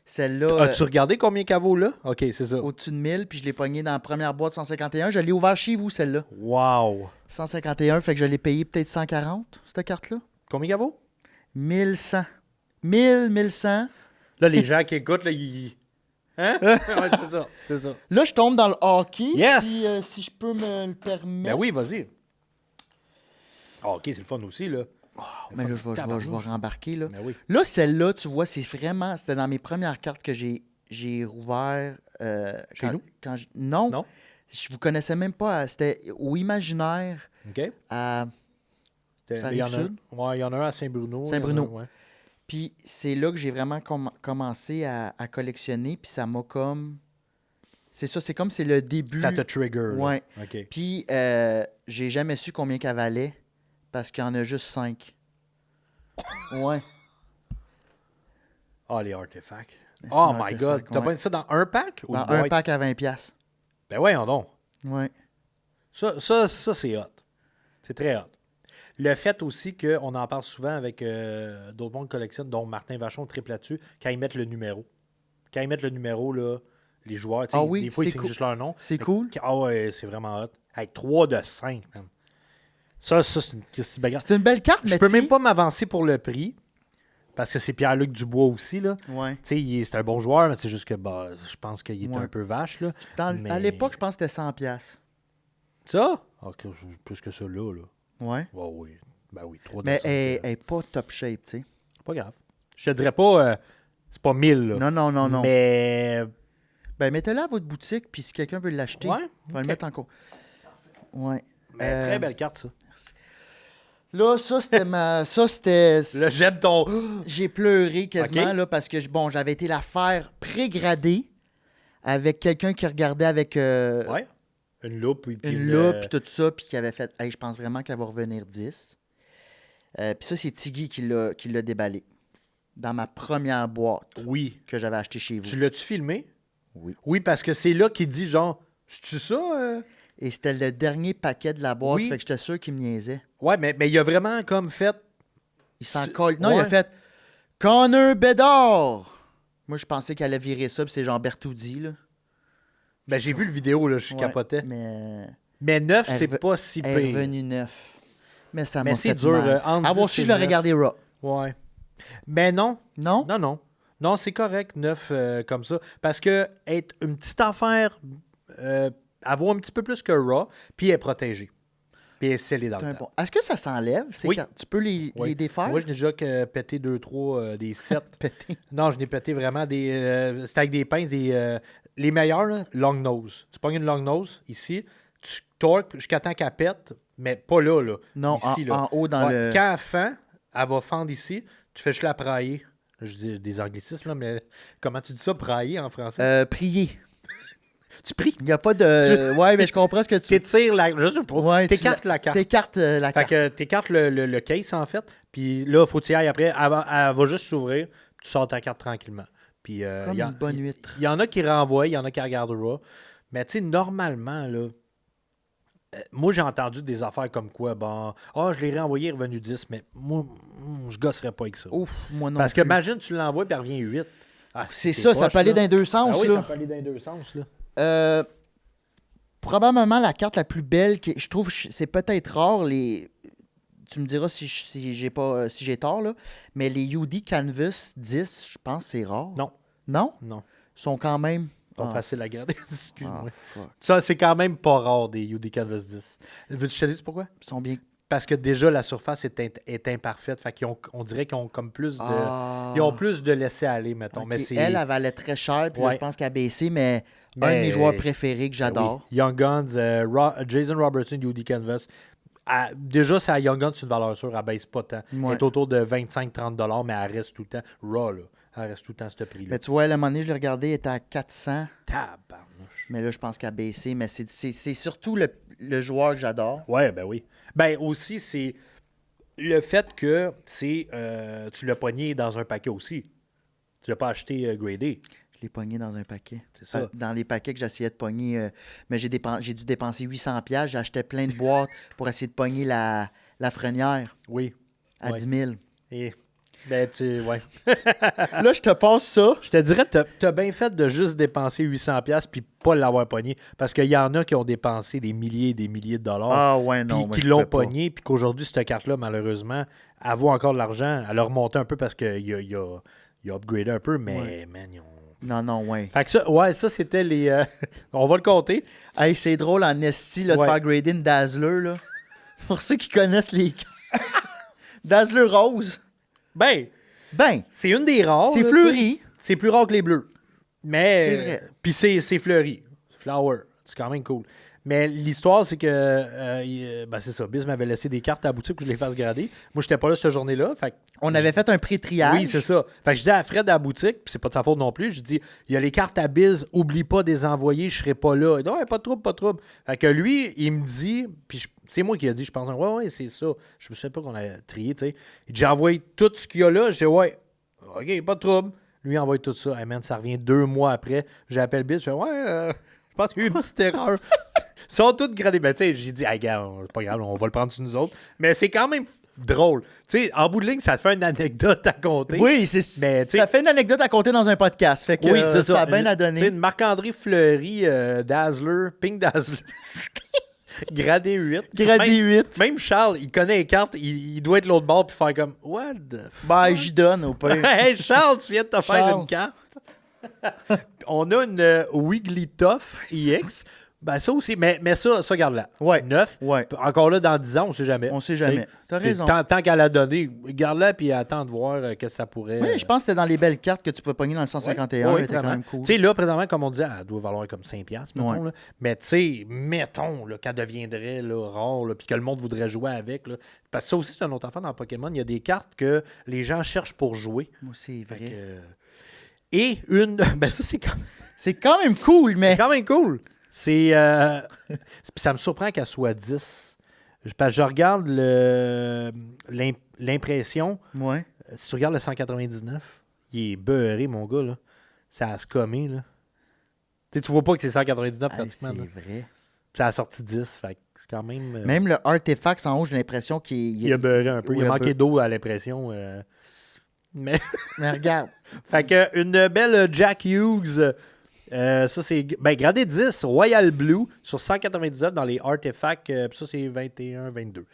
celle-là, As-tu regardé combien qu'elle vaut là? OK, c'est ça. au-dessus de 1000, puis je l'ai pogné dans la première boîte 151. Je l'ai ouvert chez vous, celle-là. Wow. 151, fait que je l'ai payé peut-être 140, cette carte-là. Combien qu'elle vaut? 1100. 1100. Là, les gens qui écoutent, là, ils... Hein? Ouais, c'est ça. Là, je tombe dans le hockey, Yes! si je peux me le permettre. Ben oui, vas-y. Ah, OK, c'est le fun aussi, là. Mais là, je vais rembarquer, là. Ben oui. Là, celle-là, tu vois, c'était dans mes premières cartes que j'ai rouvert. Chez nous? Non. Non? Je vous connaissais même pas. C'était au Imaginaire OK. à... Ça Il y en a Rive-Sud? Ouais, il y en a un à Saint-Bruno. Saint-Bruno. Il y en a un, ouais. Puis c'est là que j'ai vraiment commencé à collectionner. Puis ça m'a comme... C'est ça, c'est comme c'est le début. Ça te trigger. là. Ouais. OK. Puis j'ai jamais su combien qu'elle valait parce qu'il y en a juste 5. Ouais. Ah, les artefacts. C'est Oh un my artefact, God. T'as ouais. pas mis ça dans un pack? Ou Dans une un boîte? pack à 20$. Ben voyons donc. Ouais. Ça c'est hot. C'est très hot. Le fait aussi qu'on en parle souvent avec d'autres mondes collectionnent, dont Martin Vachon triple là-dessus, quand ils mettent le numéro. Quand ils mettent le numéro, là, les joueurs, tu sais, Ah oui, des fois, ils c'est signent cool. juste leur nom. C'est Mais- cool. Ah ouais, c'est vraiment hot. Avec 3 de 5, man. Ça c'est une question bagarre. C'est une belle carte, Je mais peux tu sais, même pas m'avancer pour le prix, Parce que c'est Pierre-Luc Dubois aussi, là. Ouais. Tu sais, c'est un bon joueur, mais c'est juste que je pense qu'il est un peu vache, là. À l'époque, je pense que c'était 100$. Ça? Ok, plus que ça, là. Ouais. Ouais, oui. Ben oui, 3 Mais elle n'est pas top shape, tu sais. Pas grave. Je te dirais pas... c'est pas 1000, là. Non. Mais... Ben, mettez-la à votre boutique, puis si quelqu'un veut l'acheter, Ouais, on va le mettre en cours. Ouais. Mais très belle carte, ça. Là, ça, c'était Là, j'aime ton... J'ai pleuré quasiment, Ok. là, parce que, j'avais été la faire pré-gradée avec quelqu'un qui regardait avec Ouais. Une loupe. Puis une loupe, puis tout ça, puis qui avait fait, hey, je pense vraiment qu'elle va revenir 10. Puis ça, c'est Tiggy qui l'a déballé dans ma première boîte Oui. que j'avais achetée chez vous. Tu l'as-tu filmé? Oui. Oui, parce que c'est là qu'il dit, genre, c'est-tu ça? Et c'était le dernier paquet de la boîte, Oui. fait que j'étais sûr qu'il me niaisait. Ouais, mais il a vraiment comme fait... Il s'en Tu- colle. Non, il a ouais. fait Connor Bedard. Moi, je pensais qu'elle allait virer ça, puis c'est genre Bertoudi, là. Ben, j'ai vu le vidéo, là, je Ouais, capotais. Mais Mais 9, Elle c'est ve- pas si elle est pire. revenue 9. Mais ça Mais m'a c'est fait dur, mal. entre Avoir 10 su, et je l'aurais 9. regardé Raw. Ouais. Mais non. Non? Non. Non, c'est correct, 9 comme ça. Parce que être une petite affaire, avoir un petit peu plus que Raw, puis elle est protégée. Puis elle est scellée dans C'est le un temps. bon. Est-ce que ça s'enlève? Oui. Tu peux les Oui. défaire? Moi, je n'ai déjà pété 2-3 des 7. Péter. Non, je n'ai pété vraiment des... c'était avec des pinces, les meilleurs, là, long nose. Tu pognes une long nose, ici, tu torques jusqu'à temps qu'elle pète, mais pas là, là. Non, Ici, là. en haut dans Ouais, le... Quand elle fend, elle va fendre ici, tu fais juste la prailler. Je dis des anglicismes, là, mais comment tu dis ça, prailler en français? Prier. Tu pries. Il n'y a pas de... Ouais, mais je comprends ce que tu... T'étires la... Je sais pas. Ouais, T'écartes la carte. T'écartes la Fait carte. que t'écartes le case, en fait. Puis là, faut que tu y ailles après. Elle va juste s'ouvrir. Puis tu sors ta carte tranquillement. Puis, Comme une bonne huître. Il y en a qui renvoient, il y en a qui regardera. Mais tu sais, normalement, là, moi, j'ai entendu des affaires comme quoi, bon, je l'ai renvoyé, il est revenu 10, mais moi, je gosserais pas avec ça. Ouf, moi non Parce que plus. imagine, tu l'envoies, puis il revient 8. Ah, C'est ça, ça poche, peut aller là. dans les deux sens, Ah oui, là. ça peut aller dans les deux sens, là. Probablement la carte la plus belle, je trouve, c'est peut-être rare, tu me diras si j'ai tort, là, mais les UD Canvas 10, je pense que c'est rare. Non. Non? Non. Ils sont quand même... Pas Ah, facile à garder. Excuse-moi. fuck. Ça, c'est quand même pas rare des UD Canvas 10. Veux-tu que je te dise pourquoi? Ils sont bien... Parce que déjà, la surface est imparfaite. Fait on dirait qu'ils ont comme plus de... Ah. Ils ont plus de laisser-aller, mettons. Ok, Mais c'est... elle valait très cher, puis là, Ouais. je pense qu'elle a baissé, mais un Mais- de mes joueurs préférés que j'adore. Oui. Young Guns, Jason Robertson, UD Canvas. Déjà, c'est à Young Guns, c'est une valeur sûre. Elle baisse pas tant. Ouais. Elle est autour de 25-30$, mais elle reste tout le temps. Raw, là. Elle reste tout le temps à ce prix-là. Mais tu vois, à un moment donné, je l'ai regardé, elle était à 400, Tabarnouche. mais là, je pense qu'elle a baissé. Mais c'est surtout le joueur que j'adore. Ouais, ben oui. Ben aussi, c'est le fait que tu l'as pogné dans un paquet aussi. Tu l'as pas acheté gradé. Je l'ai pogné dans un paquet. C'est ça. Dans les paquets que j'essayais de pogner, mais j'ai dû dépenser 800$. J'achetais plein de boîtes pour essayer de pogner la frenière Oui. à Ouais. 10 000. Et, ben, ouais. Là, je te passe ça. Je te dirais, t'as bien fait de juste dépenser 800$ puis pas l'avoir pogné. Parce qu'il y en a qui ont dépensé des milliers et des milliers de dollars. Ah ouais, non. Puis moi, qui je l'ont pouvais pas. pogné, puis qu'aujourd'hui, cette carte-là, malheureusement, elle vaut encore de l'argent. Elle a remonté un peu parce qu'il a upgradé un peu, mais, Ouais. man, ils ont... Non, ouais. Fait que ça, c'était les... on va le compter. Hey, c'est drôle en esti là, de Ouais. faire grader une Dazzler. Là. Pour ceux qui connaissent les... Dazzler rose. Ben, Ben, c'est une des rares. c'est là, fleuri. tu sais. C'est plus rare que les bleus. Mais... C'est vrai. Puis c'est fleuri. Flower. C'est quand même cool. Mais l'histoire, c'est que... ben c'est ça. Biz m'avait laissé des cartes à la boutique pour que je les fasse grader. Moi, j'étais pas là cette journée-là. Fait que On avait fait un pré-triage. oui, c'est ça. Fait que je dis à Fred à la boutique, puis c'est pas de sa faute non plus, je dis, il y a les cartes à Biz, oublie pas de les envoyer, je serai pas là. Il dit, ouais, pas de trouble, pas de trouble. Fait que lui, il me dit, puis c'est moi qui a dit, je pense, ouais, c'est ça. Je me souviens pas qu'on a trié, tu sais. Il dit, j'ai envoyé tout ce qu'il y a là. Je dis, ouais, ok, pas de trouble. Lui, il envoie tout ça. Hey man, ça revient 2 mois après. J'appelle Biz, je fais, ouais, je pense qu'il y a eu une petite erreur. Ils sont tous gradés. Ben, tu sais, j'ai dit, hey, gars, c'est pas grave, on va le prendre sur nous autres. Mais c'est quand même drôle. Tu sais, en bout de ligne, ça te fait une anecdote à compter. Oui, Mais, tu sais- ça fait une anecdote à compter dans un podcast. Fait que Oui, c'est ça a ça. bien à Tu sais, donner. une Marc-André Fleury, Dazzler, Pink Dazzler. Gradé 8. Gradé 8. Même Charles, il connaît les cartes, il doit être l'autre bord puis faire comme What the f... Ben, j'y donne au pire. Hey Charles, tu viens de te faire Charles. une carte. On a une Wigglytuff EX. Ben ça aussi, mais ça garde-la. Ouais. 9. Ouais. Encore là, dans 10 ans, on sait jamais. On sait jamais. T'as raison. Tant qu'elle a donné, garde-la puis attends de voir qu'est-ce que ça pourrait... Oui, je pense que c'était dans les belles cartes que tu pouvais pogner dans le 151. Oui, C'était quand même cool. Tu sais, là, présentement, comme on disait, elle doit valoir comme 5$, mettons. Ouais. Là. Mais tu sais, mettons, là, quand elle deviendrait là, rare, puis que le monde voudrait jouer avec. Là, parce que ça aussi, c'est un autre affaire dans Pokémon. Il y a des cartes que les gens cherchent pour jouer. Moi, c'est Fait vrai. que, et une... Ben ça, C'est quand même cool, mais... c'est quand même cool. C'est... ça me surprend qu'elle soit 10. Parce que je regarde l'impression. Ouais. Si tu regardes le 199, il est beurré, mon gars. Là. Ça a se commer, là. Tu vois pas que c'est 199 Hey, pratiquement. c'est Là. vrai. Ça a sorti 10. Fait que c'est quand même... Même le Artefact en haut, j'ai l'impression qu'il il a beurré un peu. Oui, Il a il a manqué d'eau à l'impression. Mais... Mais regarde. Fait que une belle Jack Hughes... ça, c'est gradé 10, Royal Blue, sur 199 dans les artefacts. Puis ça, c'est 21-22.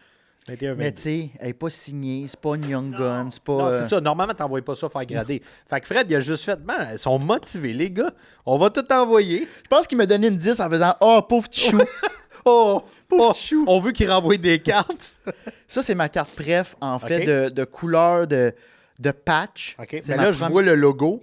21-22. Mais tu sais, elle n'est pas signée, c'est pas une Young Gun, c'est pas... Non, c'est ça. Normalement, t'envoies pas ça faire grader. Fait que Fred, il a juste fait, ils sont motivés, les gars. On va tout envoyer. Je pense qu'il m'a donné une 10 en faisant « Oh, pauvre petit chou! Oh, Pauvre chou! on veut qu'il renvoie des cartes. » Ça, c'est ma carte préf, en fait, Ok. de couleur de patch. OK. C'est Mais là, ma je prom- vois le logo.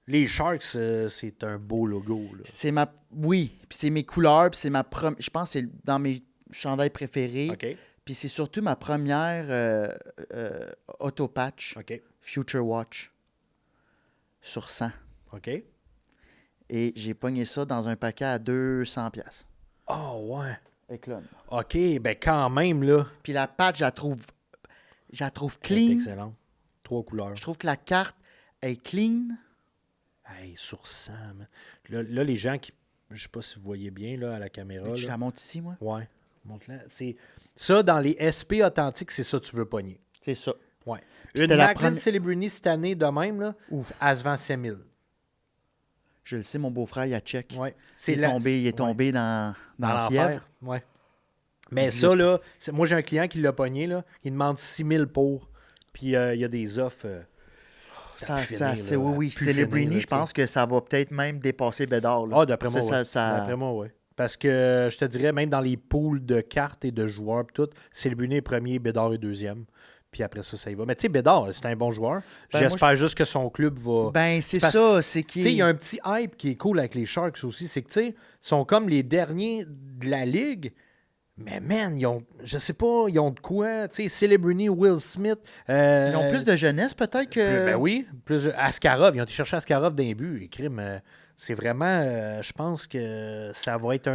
Les Sharks, c'est un beau logo. Là. C'est ma... Oui, puis c'est mes couleurs, puis c'est ma première... Je pense que c'est dans mes chandails préférés. OK. Puis c'est surtout ma première auto-patch, OK. Future Watch, sur 100. OK. Et j'ai pogné ça dans un paquet à 200$. Oh, ouais. Avec là. OK. Ben, quand même, là. Puis la patch, je la trouve C'est clean. excellent. 3 couleurs. Je trouve que la carte est clean. Hey, sur 100, man. Là, les gens qui... Je sais pas si vous voyez bien, là, à la caméra. Je Là. la monte ici, moi. Ouais. Montre-la. C'est... Ça, dans les SP authentiques, c'est ça que tu veux pogner. C'est ça. Ouais. C'était Une la Macklin première- Celebrini cette année, de même, là, Ouf. elle se vend 7000. Je le sais, mon beau-frère, il a check. Ouais. Il est tombé dans la l'enfer. fièvre. Ouais. Mais ça, là, moi, j'ai un client qui l'a pogné, là. Il demande 6000 pour. Puis il y a des offres. C'est oui. Celebrini, je pense que ça va peut-être même dépasser Bédard. là. Ah, d'après moi, ouais. Ça- D'après moi, oui. Parce que je te dirais, même dans les pools de cartes et de joueurs, pis tout, Celebrini est premier, Bédard est deuxième. Puis après ça y va. Mais tu sais, Bédard, c'est un bon joueur. Ben, J'espère juste que son club va. Ben, c'est Parce- ça. C'est Tu sais, il y a un petit hype qui est cool avec les Sharks aussi. C'est que, tu sais, ils sont comme les derniers de la ligue. Mais man, ils ont, je sais pas, ils ont de quoi. Tu sais, Celebrini, Will Smith. Ils ont plus de jeunesse, peut-être que. Ben oui, plus Askarov. Ils ont été chercher Askarov d'un but. Et crime, c'est vraiment, je pense que ça va être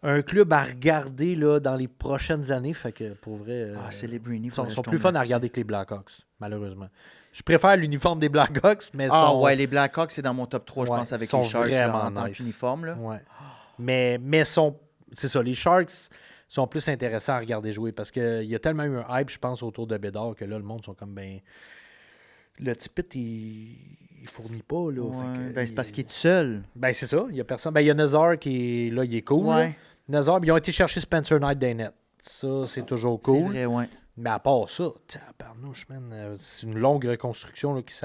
un club à regarder là, dans les prochaines années. Fait que pour vrai, Celebrini, ils sont faudrait que je plus tombe fun à là-dessus. regarder que les Blackhawks, malheureusement. Je préfère l'uniforme des Blackhawks, mais Ah sont, ouais, les Blackhawks, c'est dans mon top 3, je Ouais, pense, avec sont les Sharks là, en vraiment tant nice. qu'uniforme. là. Ouais. Mais c'est ça, les Sharks sont plus intéressants à regarder jouer parce qu'il y a tellement eu un hype, je pense, autour de Bédard que là, le monde sont comme ben. Le Tipit, il fournit pas, là. Ouais, Fait que ben, c'est parce qu'il est tout seul. Ben, c'est ça. Il y a personne. Ben, il y a Nazar qui est là, il est cool. là. Ouais. Nazar, ils ont été chercher Spencer Knight des Nets. Ça, c'est toujours C'est cool. vrai, ouais. Mais à part ça, tabarnouche, man, c'est une longue reconstruction là, qui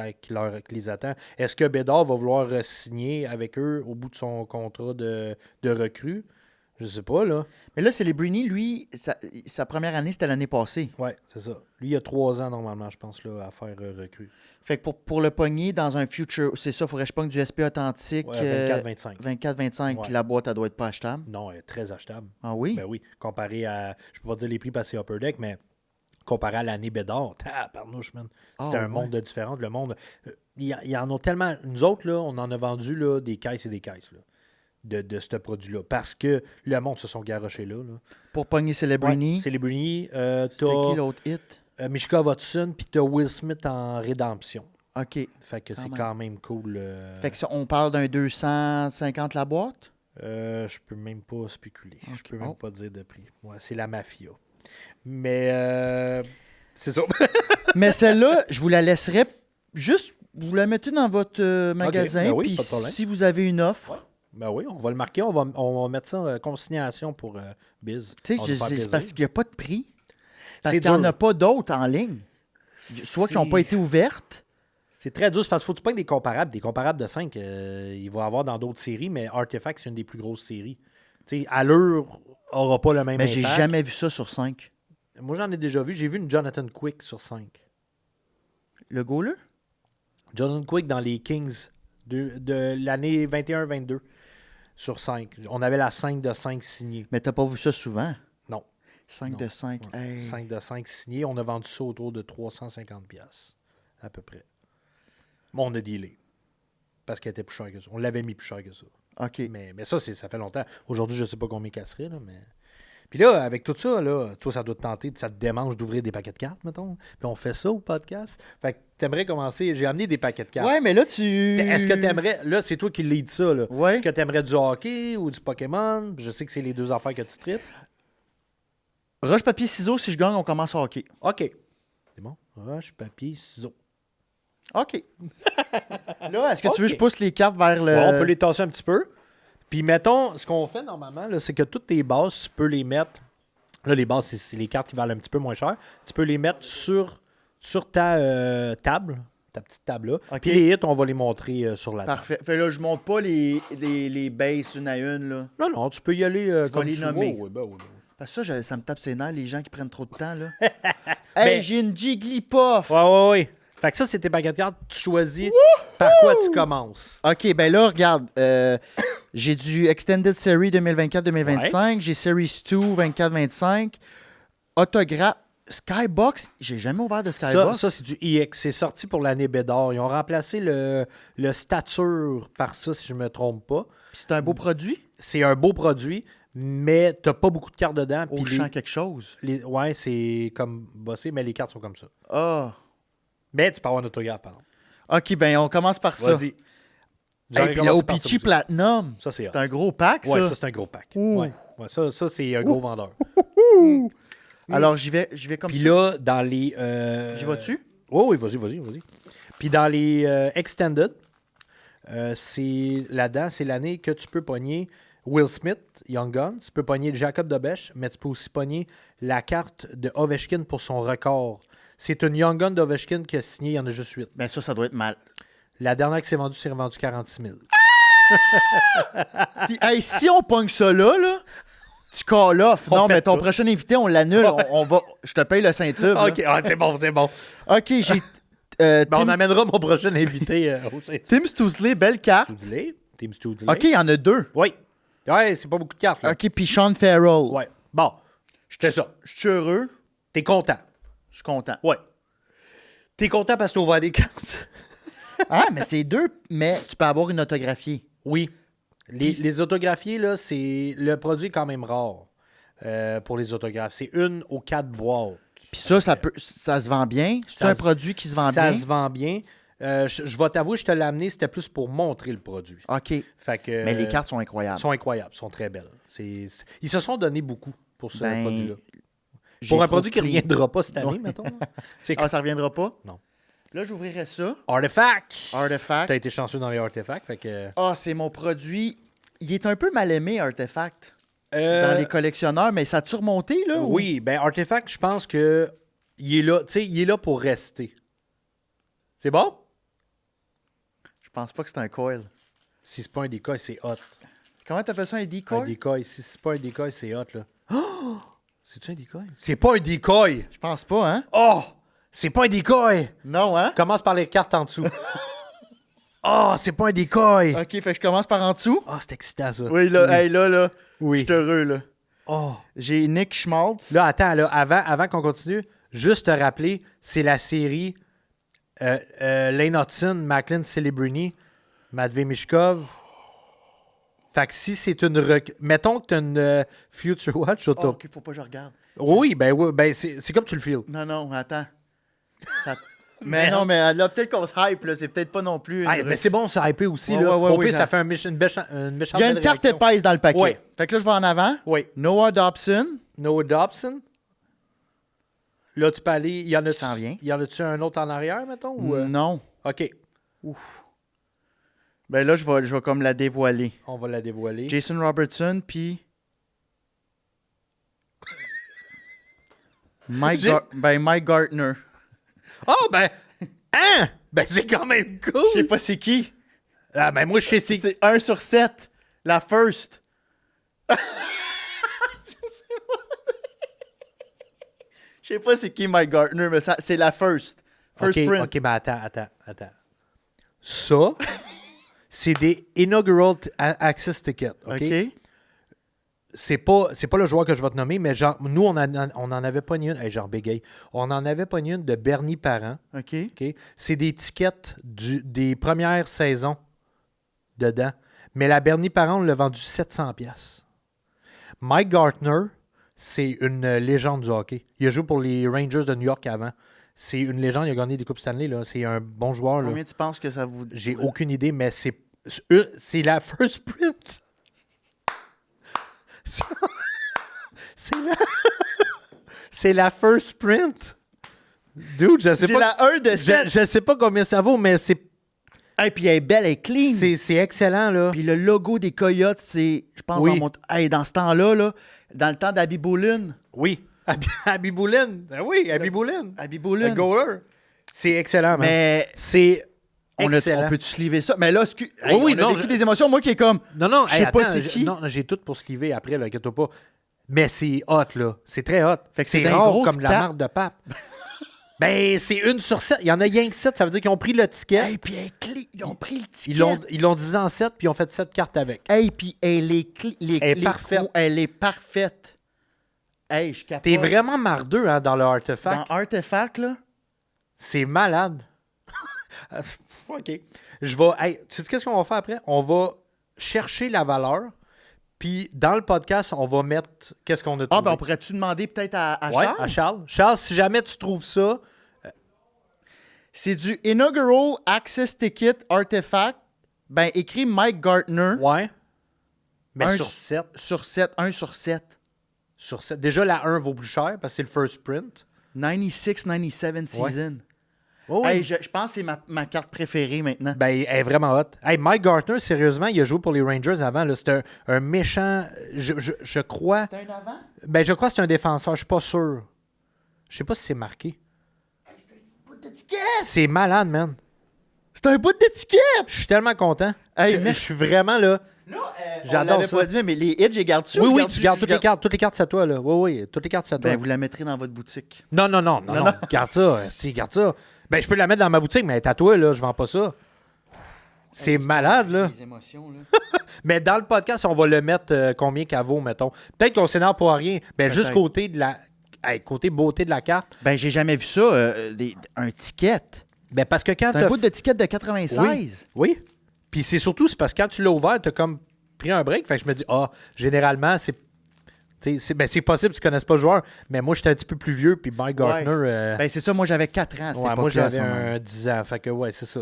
les attend. Est-ce que Bédard va vouloir signer avec eux au bout de son contrat de recrue? Je sais pas, là. Mais là, Celebrini, lui, sa première année, c'était l'année passée. Ouais, c'est ça. Lui, il a 3 ans, normalement, je pense, là, à faire recrue. Fait que pour le pogner dans un future, c'est ça, il faudrait que je pogne du SP authentique. Ouais, 24-25. 24-25, Ouais. puis la boîte, elle doit être pas achetable. Non, elle est très achetable. Ah oui? Ben oui, comparé à... Je peux pas dire les prix parce que c'est Upper Deck, mais comparé à l'année Bédard, tabarnouche, man. C'était un monde de différent. Le monde... Il y en a tellement... Nous autres, là, on en a vendu là, des caisses et des caisses, là, de ce produit-là. Parce que le monde se sont garochés là. Pour pogner Celebrini, Celebrini, c'était qui t'as l'autre hit? Mishka Watson, puis t'as Will Smith en rédemption. OK. Fait que Quand c'est même. quand même cool. Fait que ça, on parle d'un 250 la boîte? Je peux même pas spéculer. Je Ok. peux Oh. même pas dire de prix. Ouais, c'est la mafia. Mais c'est ça. Mais celle-là, je vous la laisserai juste, vous la mettez dans votre magasin, ben oui, puis pas de problème. si vous avez une offre, Ben oui, on va le marquer. On va mettre ça en consignation pour Biz. Tu Ça va sais, nous faire c'est plaisir. parce qu'il n'y a pas de prix. Parce C'est qu'il n'y en dur. a pas d'autres en ligne. Soit qui n'ont pas été ouvertes. C'est très dur, c'est parce qu'il faut que tu pognes des comparables. Des comparables de 5, il va y avoir dans d'autres séries, mais Artefact, c'est une des plus grosses séries. Tu sais, Allure n'aura pas le même Mais impact. j'ai jamais vu ça sur 5. Moi, j'en ai déjà vu. J'ai vu une Jonathan Quick sur 5. Le goaler? Jonathan Quick dans les Kings de l'année 21-22 sur 5. On avait la 5 de 5 signée. Mais t'as pas vu ça souvent. Non. 5 Non. de 5. Ouais. Hey. 5 de 5 signés. On a vendu ça autour de 350$ à peu près. Bon, on a dealé. Parce qu'elle était plus chère que ça. On l'avait mis plus cher que ça. OK. Mais ça, ça fait longtemps. Aujourd'hui, je ne sais pas combien casserait, là, mais. Puis là, avec tout ça, là, toi, ça doit te tenter, ça te démange d'ouvrir des paquets de cartes, mettons. Puis on fait ça au podcast. Fait que t'aimerais commencer. J'ai amené des paquets de cartes. Ouais, mais là, tu... Est-ce que t'aimerais. Là, c'est toi qui lead ça, là. Ouais. Est-ce que t'aimerais du hockey ou du Pokémon? Je sais que c'est les deux affaires que tu tripes. Roche, papier, ciseaux, si je gagne, on commence à hockey. OK. C'est bon. Roche, papier, ciseaux. OK. Là, est-ce que tu veux que je OK. pousse les cartes vers le... Bon, on peut les tasser un petit peu. Puis mettons, ce qu'on fait normalement, là, c'est que toutes tes bases, tu peux les mettre. Là, les bases, c'est les cartes qui valent un petit peu moins cher. Tu peux les mettre sur ta table, ta petite table-là. OK. Puis les hits, on va les montrer sur la table. Parfait. Fait là, je monte pas les bases une à une, là. Non, non, tu peux y aller comme les tu nommer. veux. Oui. Parce que ça me tape ses nerfs, les gens qui prennent trop de temps, là. Mais- Hey, j'ai une Jigglypuff! Ouais. Fait que ça, c'est tes paquets de cartes. Tu choisis par quoi tu commences. OK, ben là, regarde. J'ai du Extended Series 2024-2025. J'ai Series 2 24-25. Autographe. Skybox. J'ai jamais ouvert de Skybox. Ça c'est du EX. C'est sorti pour l'année Bédard. Ils ont remplacé le stature par ça, si je me trompe pas. C'est un beau produit. C'est un beau produit, mais t'as pas beaucoup de cartes dedans. Au puis champ quelque chose. ouais, c'est comme bossé, mais les cartes sont comme ça. Ah. Mais tu peux avoir un autographe, par exemple. OK, ben on commence par ça. Vas-y. Hey, J'aurais puis le commencé par ça OPC aussi. Platinum. Ça, c'est C'est un gros pack, Ouais, ça. ça, c'est un gros pack. Ouh. Ouais, ça c'est un gros vendeur. Alors, j'y vais comme Puis ça. là, dans les... J'y vas-tu? Oui, vas-y. Puis dans les Extended, c'est là-dedans, c'est l'année que tu peux pogner Will Smith, Young Guns, tu peux pogner Jacob Debesch, mais tu peux aussi pogner la carte de Ovechkin pour son record. C'est une Young Gun d'Ovechkin qui a signé, il y en a juste 8. Ben ça doit être mal. La dernière qui s'est vendue, c'est revendu 46 000. Hey, si on pogne ça là, tu call off. On Non, mais pète ton tout. prochain invité, on l'annule. On va... Je te paye le ceinture. là. OK, c'est bon. OK, j'ai... Ben, on Tim, amènera mon prochain invité au sein. Tim Stoozley, belle carte. Team Studio. OK, il y en a 2. Oui. Ouais, c'est pas beaucoup de cartes. Là. OK, puis Sean Farrell. Ouais. Bon, c'est ça. Je suis heureux. T'es content. Je suis content. Ouais. T'es content parce que t'as ouvert des cartes. Ah, mais c'est 2, mais tu peux avoir une autographiée. Oui. Les autographiés, là, c'est le produit est quand même rare pour les autographes. C'est 1 aux 4 boîtes. Puis ça se vend bien. C'est Ça un se- produit qui se vend Ça bien. se vend bien. Je vais t'avouer, je te l'ai amené, c'était plus pour montrer le produit. OK. Fait que, Mais les cartes sont incroyables. sont incroyables, sont très belles. Ils se sont donné beaucoup pour ce Ben, produit-là. J'ai Pour un trop produit qui ne clean. reviendra pas cette année, Ouais. mettons. là. C'est Ah, ça reviendra pas? Non. Là, j'ouvrirai ça. Artefact. Artefact. T'as été chanceux dans les artefacts. Fait que, Ah, c'est mon produit. Il est un peu mal aimé, Artefact, euh, dans les collectionneurs, mais ça a-tu remonté, là? ou- Oui, ben Artefact, je pense que il est là, tu sais, il est là pour rester. C'est bon? Je pense pas que c'est un coil. Si c'est pas un decoy, c'est hot. Comment t'appelles ça, un Un decoy? decoy, si c'est pas un decoy, c'est hot, là. Oh! C'est-tu un decoy? C'est pas un decoy! Je pense pas, hein? Oh! C'est pas un decoy! Non, hein? Commence par les cartes en dessous. Oh, c'est pas un decoy! OK, fait que je commence par en dessous. Oh, c'est excitant, ça. Oui, là, hey, là, je Oui. suis heureux, là. Oh! J'ai Nick Schmaltz. Là, attends, là, avant qu'on continue, juste te rappeler, c'est la série Lane Hudson, Macklin Celebrini, Matvey Mishkov. Fait que si c'est une... Mettons que tu as une Future Watch sur Oh, ton... OK, faut pas que je regarde. Oui, ben c'est comme tu le files. Non, attends. Ça... mais non, mais là, peut-être qu'on se hype, là. C'est peut-être pas non plus... Ah, mais c'est bon, ça hype aussi. Ouais, là. ouais, Au ouais, pire, ça- ça fait une méchante Il y a une belle carte réaction. épaisse dans le paquet. Oui. Fait que là, je vais en avant. Oui. Noah Dobson. Noah Dobson. Là, tu peux aller... Il y en a... Il s'en vient. Il y en a-tu un autre en arrière, mettons? Ou, Non. OK. Là, Ben là, je vais comme la dévoiler. On va la dévoiler. Jason Robertson, puis... Mike Gartner. Oh, ben... Hein? Ben, c'est quand même cool. Je sais pas c'est qui. Ah, ben, moi, je sais c'est... C'est 1 sur 7. La first. Je sais pas c'est qui Mike Gartner, mais c'est la first. First print. OK, ben, attends. Ça, c'est des Inaugural Access Tickets, OK? C'est pas le joueur que je vais te nommer, mais genre, nous, on en avait pas une. Hey, genre bégaye. On en avait pas une de Bernie Parent. OK. C'est des tickets des premières saisons dedans. Mais la Bernie Parent, on l'a vendu 700$. Mike Gartner, c'est une légende du hockey. Il a joué pour les Rangers de New York avant. C'est une légende, il a gagné des Coupes Stanley. Là. C'est un bon joueur. Là. Combien tu penses que ça vous... J'ai aucune idée, mais c'est la first print. C'est la first print. Dude, je sais pas. C'est la 1 de 7. Je sais pas combien ça vaut, mais c'est. Hey, puis elle est belle, elle est clean. C'est excellent, là. Puis le logo des Coyotes, c'est, je pense, Oui. dans ce temps-là, là, dans le temps d'Abby Boulin. Oui. Abby Boulin. Oui, Abby Boulin. Abby Boulin. Le goaler. C'est excellent, man. Mais c'est excellent. on peut-tu sliver ça? Mais là, Oui, on a non, vécu des émotions. Moi qui est comme, Non, je sais pas c'est qui. Non, j'ai tout pour sliver après, là, inquiète-toi pas. Mais c'est hot, là. C'est très hot. Fait que c'est c'est rare grosse comme la carte. marque de pape. Ben, c'est 1 sur 7. Il y en a rien que 7. Ça veut dire qu'ils ont pris le ticket. Hey, puis elle est clean. Ils ont pris le ticket. Ils l'ont divisé en 7 puis ils ont fait 7 cartes avec. Hey, puis elle est Elle est parfaite. Elle est parfaite. Hey, je capote. T'es vraiment mardeux hein, dans le artefact. Dans Artefact, là? C'est malade. OK. Je vais... Hey, tu sais qu'est-ce qu'on va faire après? On va chercher la valeur. Puis dans le podcast, on va mettre qu'est-ce qu'on a trouvé. Ah, ben on pourrait-tu demander peut-être à ouais, Charles? à Charles. Charles, si jamais tu trouves ça... C'est du Inaugural Access Ticket Artefact. Ben, écrit Mike Gartner. Ouais. Mais Un sur 7. Sur 7, 1 sur 7. Sur 7. Déjà, la 1 vaut plus cher parce que c'est le first print. 96-97 season. Oh, oui. Hey, je pense que c'est ma carte préférée maintenant. Ben, elle est vraiment hot. Hey, Mike Gartner, sérieusement, il a joué pour les Rangers avant. là. C'était un méchant... Je crois... C'est un avant? Ben, je crois que c'est un défenseur. Je suis pas sûr. Je sais pas si c'est marqué. Hey, c'est un petit bout d'étiquette! C'est malade, man. C'est un bout d'étiquette! Je suis tellement content. Hey, je merci. suis vraiment là. Là, J'adore on l'avait ça. pas dit, mais les hits, j'ai gardé ça. Oui, tu gardes toutes les cartes. Toutes les cartes, c'est à toi, là. Oui, toutes les cartes, c'est à toi. Ben, vous la mettrez dans votre boutique. Non. Garde ça. Si, garde ça. Ben, je peux la mettre dans ma boutique, mais elle est à toi, là. Je vends pas ça. C'est malade, là. Les émotions, là. Mais dans le podcast, on va le mettre combien qu'elle vaut, mettons. Peut-être qu'on s'énerve pour rien. Ben, juste côté de la... Hey, côté beauté de la carte. Ben, j'ai jamais vu ça, un ticket. Ben, parce que quand C'est un bout de ticket de 96. Oui. Puis c'est parce que quand tu l'as ouvert, tu as comme pris un break. Fait que je me dis, généralement, c'est possible que tu ne connaisses pas le joueur. Mais moi, j'étais un petit peu plus vieux. Puis Mike Gartner. Ben, c'est ça, moi, j'avais 4 ans à cette époque-là. Moi, à ce j'avais moment-là. 10 ans. Fait que, ouais, c'est ça.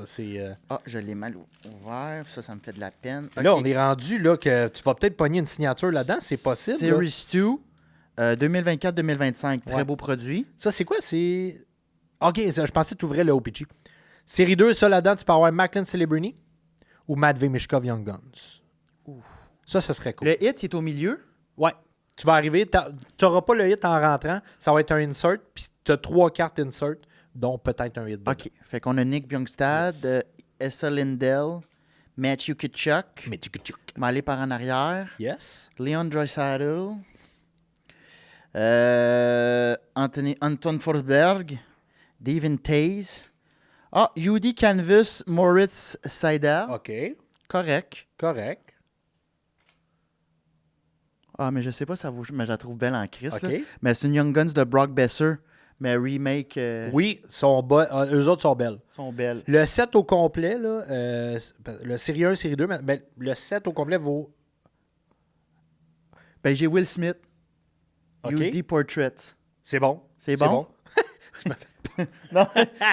Ah, je l'ai mal ouvert. Ça me fait de la peine. Là, Ok. on est rendu là que tu vas peut-être pogner une signature là-dedans. C'est possible. là. Series 2, 2024-2025. Très beau produit. Ça, c'est quoi? C'est. OK, je pensais que tu ouvrais le OPG. Série 2, ça là-dedans, tu peux avoir Macklin Celebrini ou Matvey Mishkov Young Guns. Ça serait cool. Le hit, il est au milieu. Ouais. Tu vas arriver, tu n'auras pas le hit en rentrant. Ça va être un insert, puis tu as 3 cartes insert, dont peut-être un hit. dedans. OK. Fait qu'on a Nick Bjorkstad, Essa Lindell, Matthew Kitchuk. Mais tu tchuk. M'aller par en arrière. Yes. Leon Draisaitl. Anton Forsberg. Devin Taze. Ah, Yudi Canvas, Moritz Seider. OK. Correct. Correct. Ah, mais je sais pas, mais je la trouve belle en crise. OK. Là. Mais c'est une Young Guns de Brock Besser. Mais remake. Oui, eux autres sont belles. Sont belles. Le set au complet, là, le série 1, série 2, mais le set au complet vaut... Ben, j'ai Will Smith. OK. UD Portraits. C'est bon. C'est bon? Non,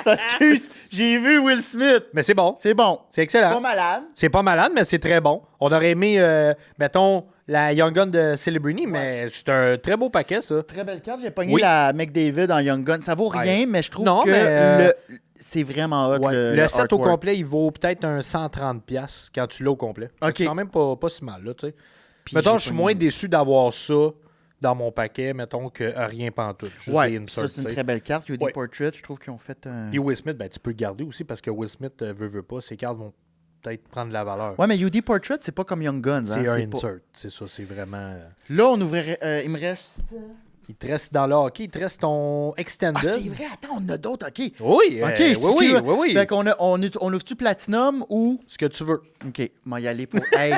excuse, j'ai vu Will Smith. Mais c'est bon. C'est bon. C'est excellent. Pas malade. C'est pas malade, mais c'est très bon. On aurait aimé, mettons, la Young Gun de Celebrini, mais c'est un très beau paquet, ça. Très belle carte. J'ai pogné Oui. la McDavid en Young Gun. Ça vaut rien, mais je trouve Non, que mais, c'est vraiment hot. Ouais. Le set au artwork. complet, il vaut peut-être un 130$ quand tu l'as au complet. Ok. C'est quand même pas si mal, là, tu sais. Puis Mettons, j'ai je suis pas moins mis- déçu d'avoir ça dans mon paquet, mettons, que rien pantoute. Juste Ouais, des ça, inserts, c'est une tu sais. très belle carte. UD Ouais. Portrait, je trouve qu'ils ont fait un... Puis Will Smith, ben, tu peux le garder aussi parce que Will Smith veut pas. Ses cartes vont peut-être prendre de la valeur. Ouais, mais UD Portrait, c'est pas comme Young Guns. C'est hein, un c'est pas- insert. C'est ça, c'est vraiment. Là, on ouvrirait... il me reste... Il te reste dans le hockey, il te reste ton Extended. Ah, c'est vrai. Attends, on a d'autres. OK. Oui, OK, oui, c'est oui, que- oui, oui. Fait qu'on on ouvre-tu Platinum ou... Ce que tu veux. OK, on va y aller pour... Hey!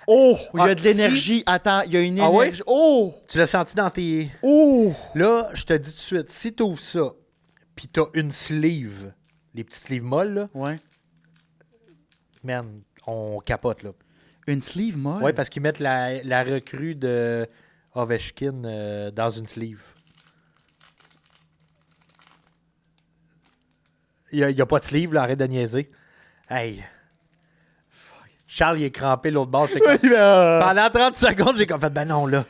Oh! Il y a Ah, de l'énergie. Attends, il y a une Ah ouais? énergie. Oh! Tu l'as senti dans tes. Oh! Là, je te dis tout de suite, si tu ouvres ça, puis tu as une sleeve, les petits sleeves molles, là, Ouais. man, on capote, là. Une sleeve molle? Ouais, parce qu'ils mettent la recrue de Ovechkin dans une sleeve. Il n'y a pas de sleeve, là, arrête de niaiser. Hey. Fuck. Charles, il est crampé l'autre bord. J'ai comme- Oui, mais, Pendant 30 secondes, j'ai comme fait, ben non, là.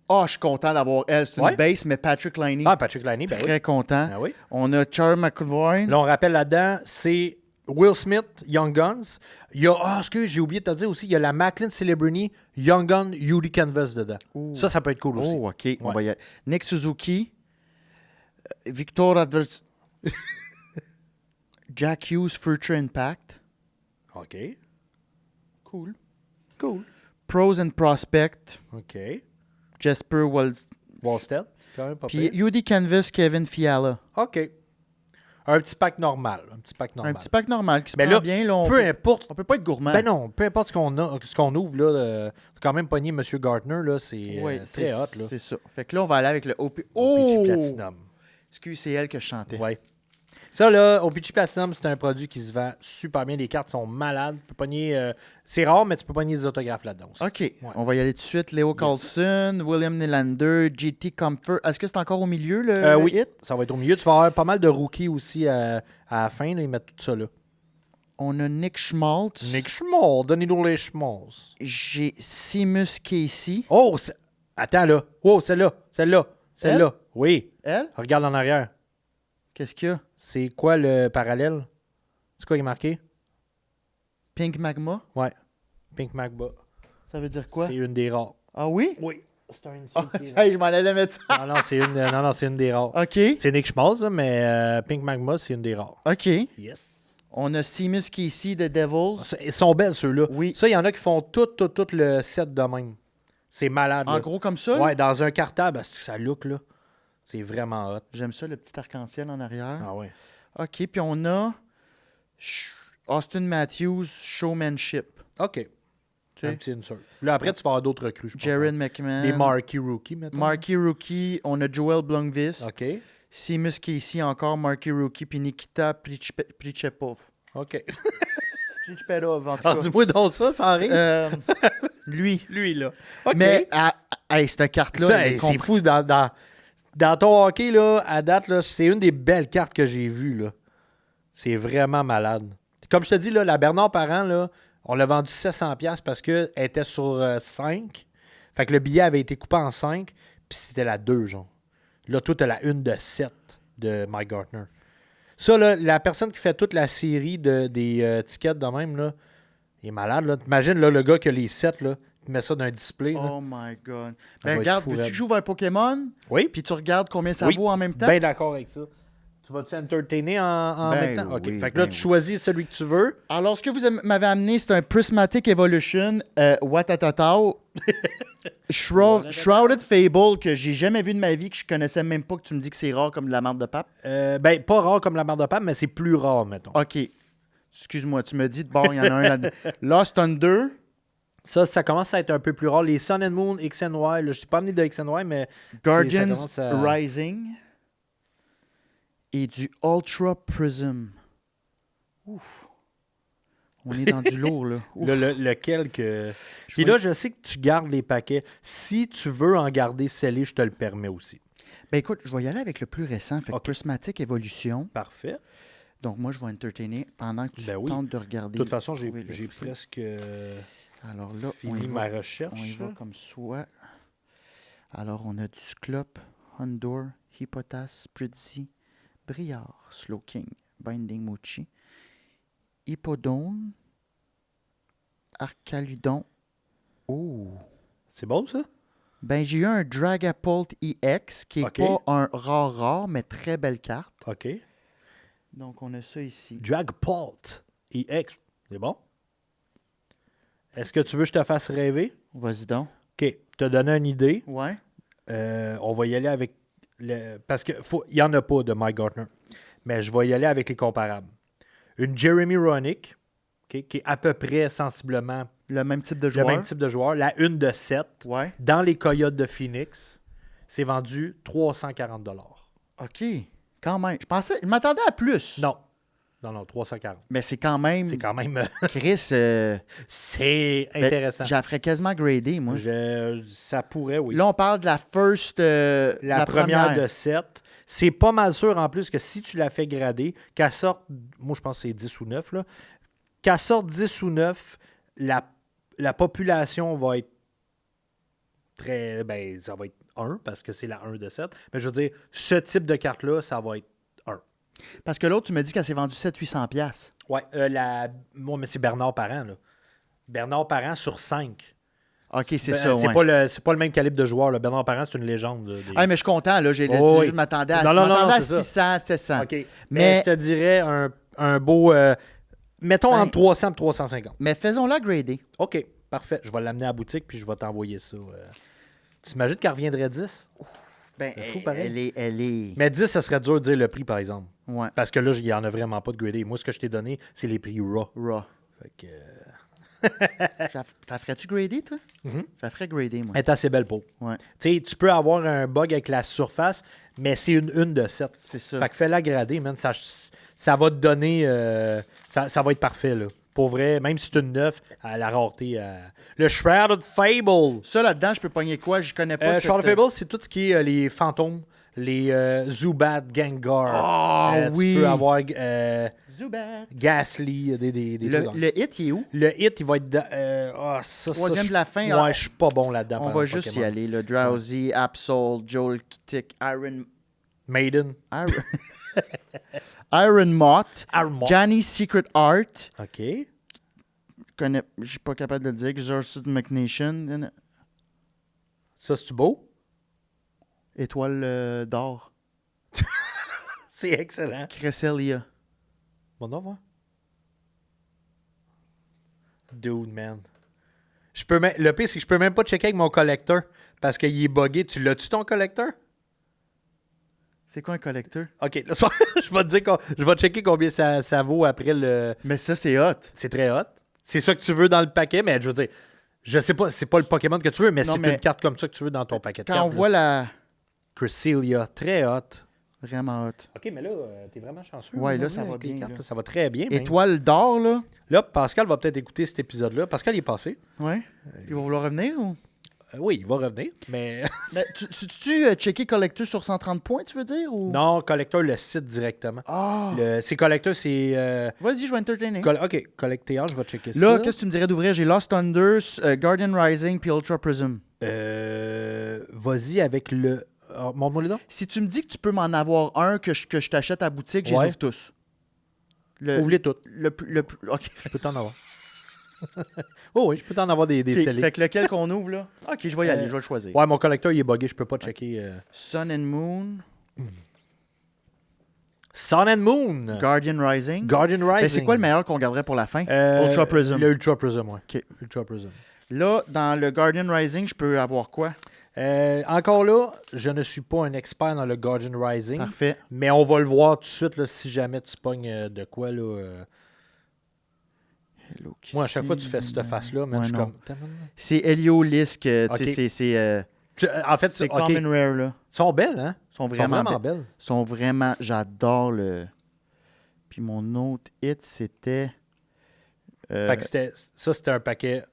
Ah, je suis content d'avoir elle. C'est une Ouais. base, mais Patrick Liney, Ah, Patrick Liney, ben oui. très content. Ben oui. On a Charles McAvoy. Là, on rappelle là-dedans, c'est Will Smith, Young Guns. Il y a, j'ai oublié de te dire aussi, il y a la Macklin Celebrity Young Gun UD Canvas dedans. Ouh. Ça peut être cool aussi. Oh, OK. On Ouais. va y aller. Nick Suzuki. Victor Advers... Jack Hughes, Future Impact. OK. Cool. Cool. Pros and Prospect. OK. Jasper Walls. Wallstead, quand même pas Puis pire. UD Canvas, Kevin Fiala. OK. Un petit pack normal. Un petit pack normal. Un petit pack normal qui se Mais prend là, bien. Là, peu importe. on peut pas être gourmand. Ben non, peu importe ce qu'on ouvre, là, c'est quand même pogné M. Gardner, là, c'est Oui, très hot, là. C'est ça. Fait que là, on va aller avec le OP. Peachy Oh! Platinum. Excuse, c'est elle que je chantais. Ouais. Ça, là, au Peachy Platinum, c'est un produit qui se vend super bien. Les cartes sont malades. Tu peux pogner, c'est rare, mais tu peux pogner des autographes là-dedans aussi. OK. On va y aller tout de suite. Léo Carlson, William Nylander, GT Comfort. Est-ce que c'est encore au milieu, le Oui, hit? ça va être au milieu. Tu vas avoir pas mal de rookies aussi à la fin. Là, ils mettent tout ça là. On a Nick Schmaltz. Nick Schmall, donnez-nous les Schmalls. J'ai Seamus Casey. Oh, attends là. Oh, celle-là. Celle-là. Oui. Elle? Regarde en arrière. Qu'est-ce qu'il y a? C'est quoi le parallèle? C'est quoi qui est marqué? Pink Magma? Ouais. Pink Magba. Ça veut dire quoi? C'est une des rares. Ah oui? Oui. C'est un Ah, hey, je m'en allais mettre ça. Non, c'est une des rares. OK. C'est Nick Schmaltz, là, mais Pink Magma, c'est une des rares. OK. Yes. On a Seamus Casey de Devils. Ils sont belles, ceux-là. Oui. Ça, il y en a qui font tout le set de même. C'est malade. En là. gros comme ça? Ouais, dans un cartable, ça look, là. C'est vraiment hot. J'aime ça, le petit arc-en-ciel en arrière. Ah ouais. OK, puis on a Austin Matthews, Showmanship. OK. Tu sais. Un petit insert. Là, après, tu vas avoir d'autres recrues, je pense. Jared McMahon. Des Marquee Rookie, maintenant. Marquis Rookie. On a Joel Blomqvist. OK. Seamus Casey encore, Marquis Rookie. Puis Nikita Prichepov. OK. Prichepov, en tout cas. Alors, dis-moi donc ça, sans rire. Lui. Lui, là. OK. Mais, hey, cette carte-là, Ça, elle est c'est fou. Dans ton hockey, là, à date, là, c'est une des belles cartes que j'ai vues, là. C'est vraiment malade. Comme je te dis, là, la Bernard Parent, là, on l'a vendu 700$ parce qu'elle était sur 5. Fait que le billet avait été coupé en 5, puis c'était la 2, genre. Là, toi, t'as la 1 de 7 de Mike Gartner. Ça, là, la personne qui fait toute la série des tickets de même, là, il est malade, là. T'imagines, là, le gars qui a les 7, là, il met ça dans un display, là. Oh my God. va être Regarde, fou, veux-tu raide. que j'ouvre un Pokémon? Oui. Puis tu regardes combien ça Oui. vaut en même temps? Bien d'accord avec ça. Tu vas-tu entertainer en Ben même temps? OK. oui, Fait que là, ben tu oui. choisis celui que tu veux. Alors, ce que vous m'avez amené, c'est un Prismatic Evolution Watatatao Shrouded Fable que j'ai jamais vu de ma vie, que je connaissais même pas, que tu me dis que c'est rare comme de la marde de pape. Ben, pas rare comme la marde de pape, mais c'est plus rare, mettons. OK. Excuse-moi, tu me dis de bord, il y en a un là-dedans. Lost Thunder. Ça commence à être un peu plus rare. Les Sun and Moon, X and Y, là, je t'ai pas amené de X and Y, mais Guardians commence à- Rising. Et du Ultra Prism. Ouf. On est dans du lourd, là. Ouf. lequel que... Puis là, je sais que tu gardes les paquets. Si tu veux en garder scellé, je te le permets aussi. Ben écoute, je vais y aller avec le plus récent. Fait que OK. Prismatic Evolution. Parfait. Donc moi, je vais entertainer pendant que tu Ben oui. tentes de regarder. De toute façon, j'ai trouver le prix. presque Alors là, fini ma recherche. on y va comme soit. Alors, on a du Sclop, Hondur, Hippotas, Pridzy, Briard, Slowking, Binding Mochi, Hippodone, Arcaludon. Oh! C'est beau, ça? Ben, j'ai eu un Dragapult EX qui n'est OK. pas un rare, mais très belle carte. OK. Donc, on a ça ici. Dragapult EX. C'est bon? Est-ce que tu veux que je te fasse rêver? Vas-y donc. OK. Te donner une idée. Ouais. On va y aller avec parce qu'il n'y en a pas de Mike Gartner. Mais je vais y aller avec les comparables. Une Jeremy Roenick, OK, qui est à peu près sensiblement Le même type de le joueur. même type de joueur. La une de 7. Ouais. Dans les Coyotes de Phoenix, c'est vendu 340 $. OK. Quand même. Je m'attendais à plus. Non. Non, 340. Mais c'est quand même. C'est quand même... Chris. c'est intéressant. Je la ferais quasiment grader, moi. Ça pourrait, oui. Là, on parle de la first. La première de 7. C'est pas mal sûr, en plus, que si tu la fais grader, qu'elle sorte... Moi, je pense que c'est 10 ou 9, là. Qu'elle sorte 10 ou 9, la population va être très... Ben, ça va être 1, parce que c'est la 1 de 7. Mais je veux dire, ce type de carte-là, ça va être 1. Parce que l'autre, tu m'as dit qu'elle s'est vendue 700-800$. Ouais, moi, mais c'est Bernard Parent, là. Bernard Parent sur 5. OK, c'est Ben, ça, c'est ouais. pas le même calibre de joueur, là. Bernard Parent, c'est une légende. Là, Ah, mais je suis content, là. Oh, oui. Je m'attendais à, Non, à c'est 600, 700. OK. Mais Mais- je te dirais un beau... mettons Ben- entre 300 et 350. Mais faisons-la grader. OK, parfait. Je vais l'amener à la boutique puis je vais t'envoyer ça. Tu imagines qu'elle reviendrait 10? Ben, C'est fou, pareil. elle est... Mais 10, ça serait dur de dire le prix, par exemple. Ouais. Parce que là, il n'y en a vraiment pas de gradé. Moi, ce que je t'ai donné, c'est les prix raw. Raw. Fait que, T'as ferais-tu grader, toi? Mhm. Ça ferait grader, moi. elle est assez belle peau. Ouais. Tu sais, tu peux avoir un bug avec la surface, mais c'est une de 7. C'est ça. Fait que fais-la grader, man. Ça va te donner... ça va être parfait, là. Pour vrai, même si c'est une 9, à la rareté. Le Shrouded Fable. Ça, là-dedans, je peux pogner quoi? Je connais pas. Shrouded Fable, c'est tout ce qui est les fantômes, les Zubat, Gengar. Ah, oui. Tu peux avoir Zubat. Ghastly, des trucs. Le hit, il est où? Le hit, il va être... Troisième de la fin. Ouais, je suis pas bon là-dedans. On va juste y aller. Le Drowsy, Absol, Joel Kittick, Maiden. Iron Mott, Iron Mott. Johnny's Secret Art. OK. Je suis pas capable de le dire. Exorcist McNation. Ça, c'est-tu beau? Étoile d'or. C'est excellent. Cresselia. Bon, on va. Dude, man. Le pire, c'est que je peux même pas checker avec mon collecteur parce qu'il est buggé. Tu l'as-tu, ton collecteur? C'est quoi un collecteur? OK. Là, je vais te dire je vais checker combien ça vaut après le... Mais ça, c'est hot. C'est très hot. C'est ça que tu veux dans le paquet, mais je veux dire, je sais pas, c'est pas le Pokémon que tu veux, mais Non, c'est mais une carte comme ça que tu veux dans ton paquet de Quand cartes. on voit la... Cresselia, très hot. Vraiment hot. OK, mais là, t'es vraiment chanceux. Ouais, là, aujourd'hui, ça va avec les bien, cartes, là. là. Ça va très bien. même. Étoile d'or, là. Là, Pascal va peut-être écouter cet épisode-là. Pascal, il est passé. Ouais. Il va vouloir revenir ou? Oui, il va revenir, mais... Mais tu checké collecteur sur 130 points, tu veux dire? Ou... non, collecteur le site directement. Ah! C'est collecteur, c'est... Vas-y, je vais entertainer. OK, collecteur, je vais checker ça. Là, qu'est-ce que tu me dirais d'ouvrir? J'ai Lost Thunders, Guardian Rising puis Ultra Prism. Vas-y avec le... montre-moi les dents. Si tu me dis que tu peux m'en avoir un que je t'achète à la boutique, je les Ouais. ouvre tous. Ouvre-les toutes. OK. Je peux t'en avoir. Oh oui, je peux t'en avoir des Ok, scellés. fait que lequel qu'on ouvre, là? OK, je vais y aller, je vais le choisir. Ouais, mon collecteur, il est buggé. Je peux pas checker. Sun and Moon, Sun and Moon. Guardian Rising. Guardian Rising. Ben, c'est quoi le meilleur qu'on garderait pour la fin? Ultra Prism. Le Ultra Prism, ouais. OK. Ultra Prism. Là, dans le Guardian Rising, je peux avoir quoi? Encore là, je ne suis pas un expert dans le Guardian Rising, Parfait. mais on va le voir tout de suite là, si jamais tu pognes de quoi. Là, Hello Kitty. Moi, à chaque fois que tu fais cette face-là, man, Ouais, je suis non. comme... C'est Heliolisk. Tu Ok. sais, c'est... En fait, c'est OK. Common Rare, là. Sont belles, hein? Sont Sont vraiment, vraiment belles. belles. Sont vraiment... J'adore le... Puis mon autre hit, c'était... Fait que c'était un paquet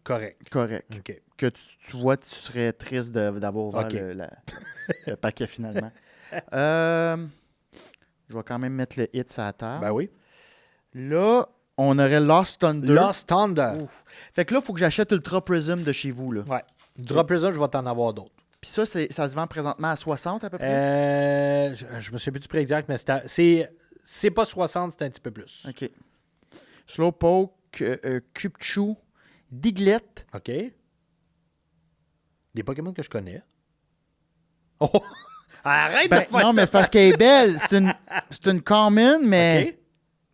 correct. correct. OK. Que tu vois, tu serais triste d'avoir ouvert Ok. le paquet finalement. Je vais quand même mettre le hit sur la table. Ben oui. Là, on aurait Lost Thunder. Lost Thunder. Ouf. Fait que là, il faut que j'achète Ultra Prism de chez vous. Là. Ouais. Drop Prism, je vais t'en avoir d'autres. Puis ça, ça se vend présentement à 60 à peu près? Je me souviens plus du prix exact, mais c'est pas 60, c'est un petit peu plus. OK. Slowpoke, Cubchoo, Diglett. OK. Des Pokémon que je connais. Oh! Arrête de faire non, mais c'est parce qu'elle est belle. C'est une common, mais... OK.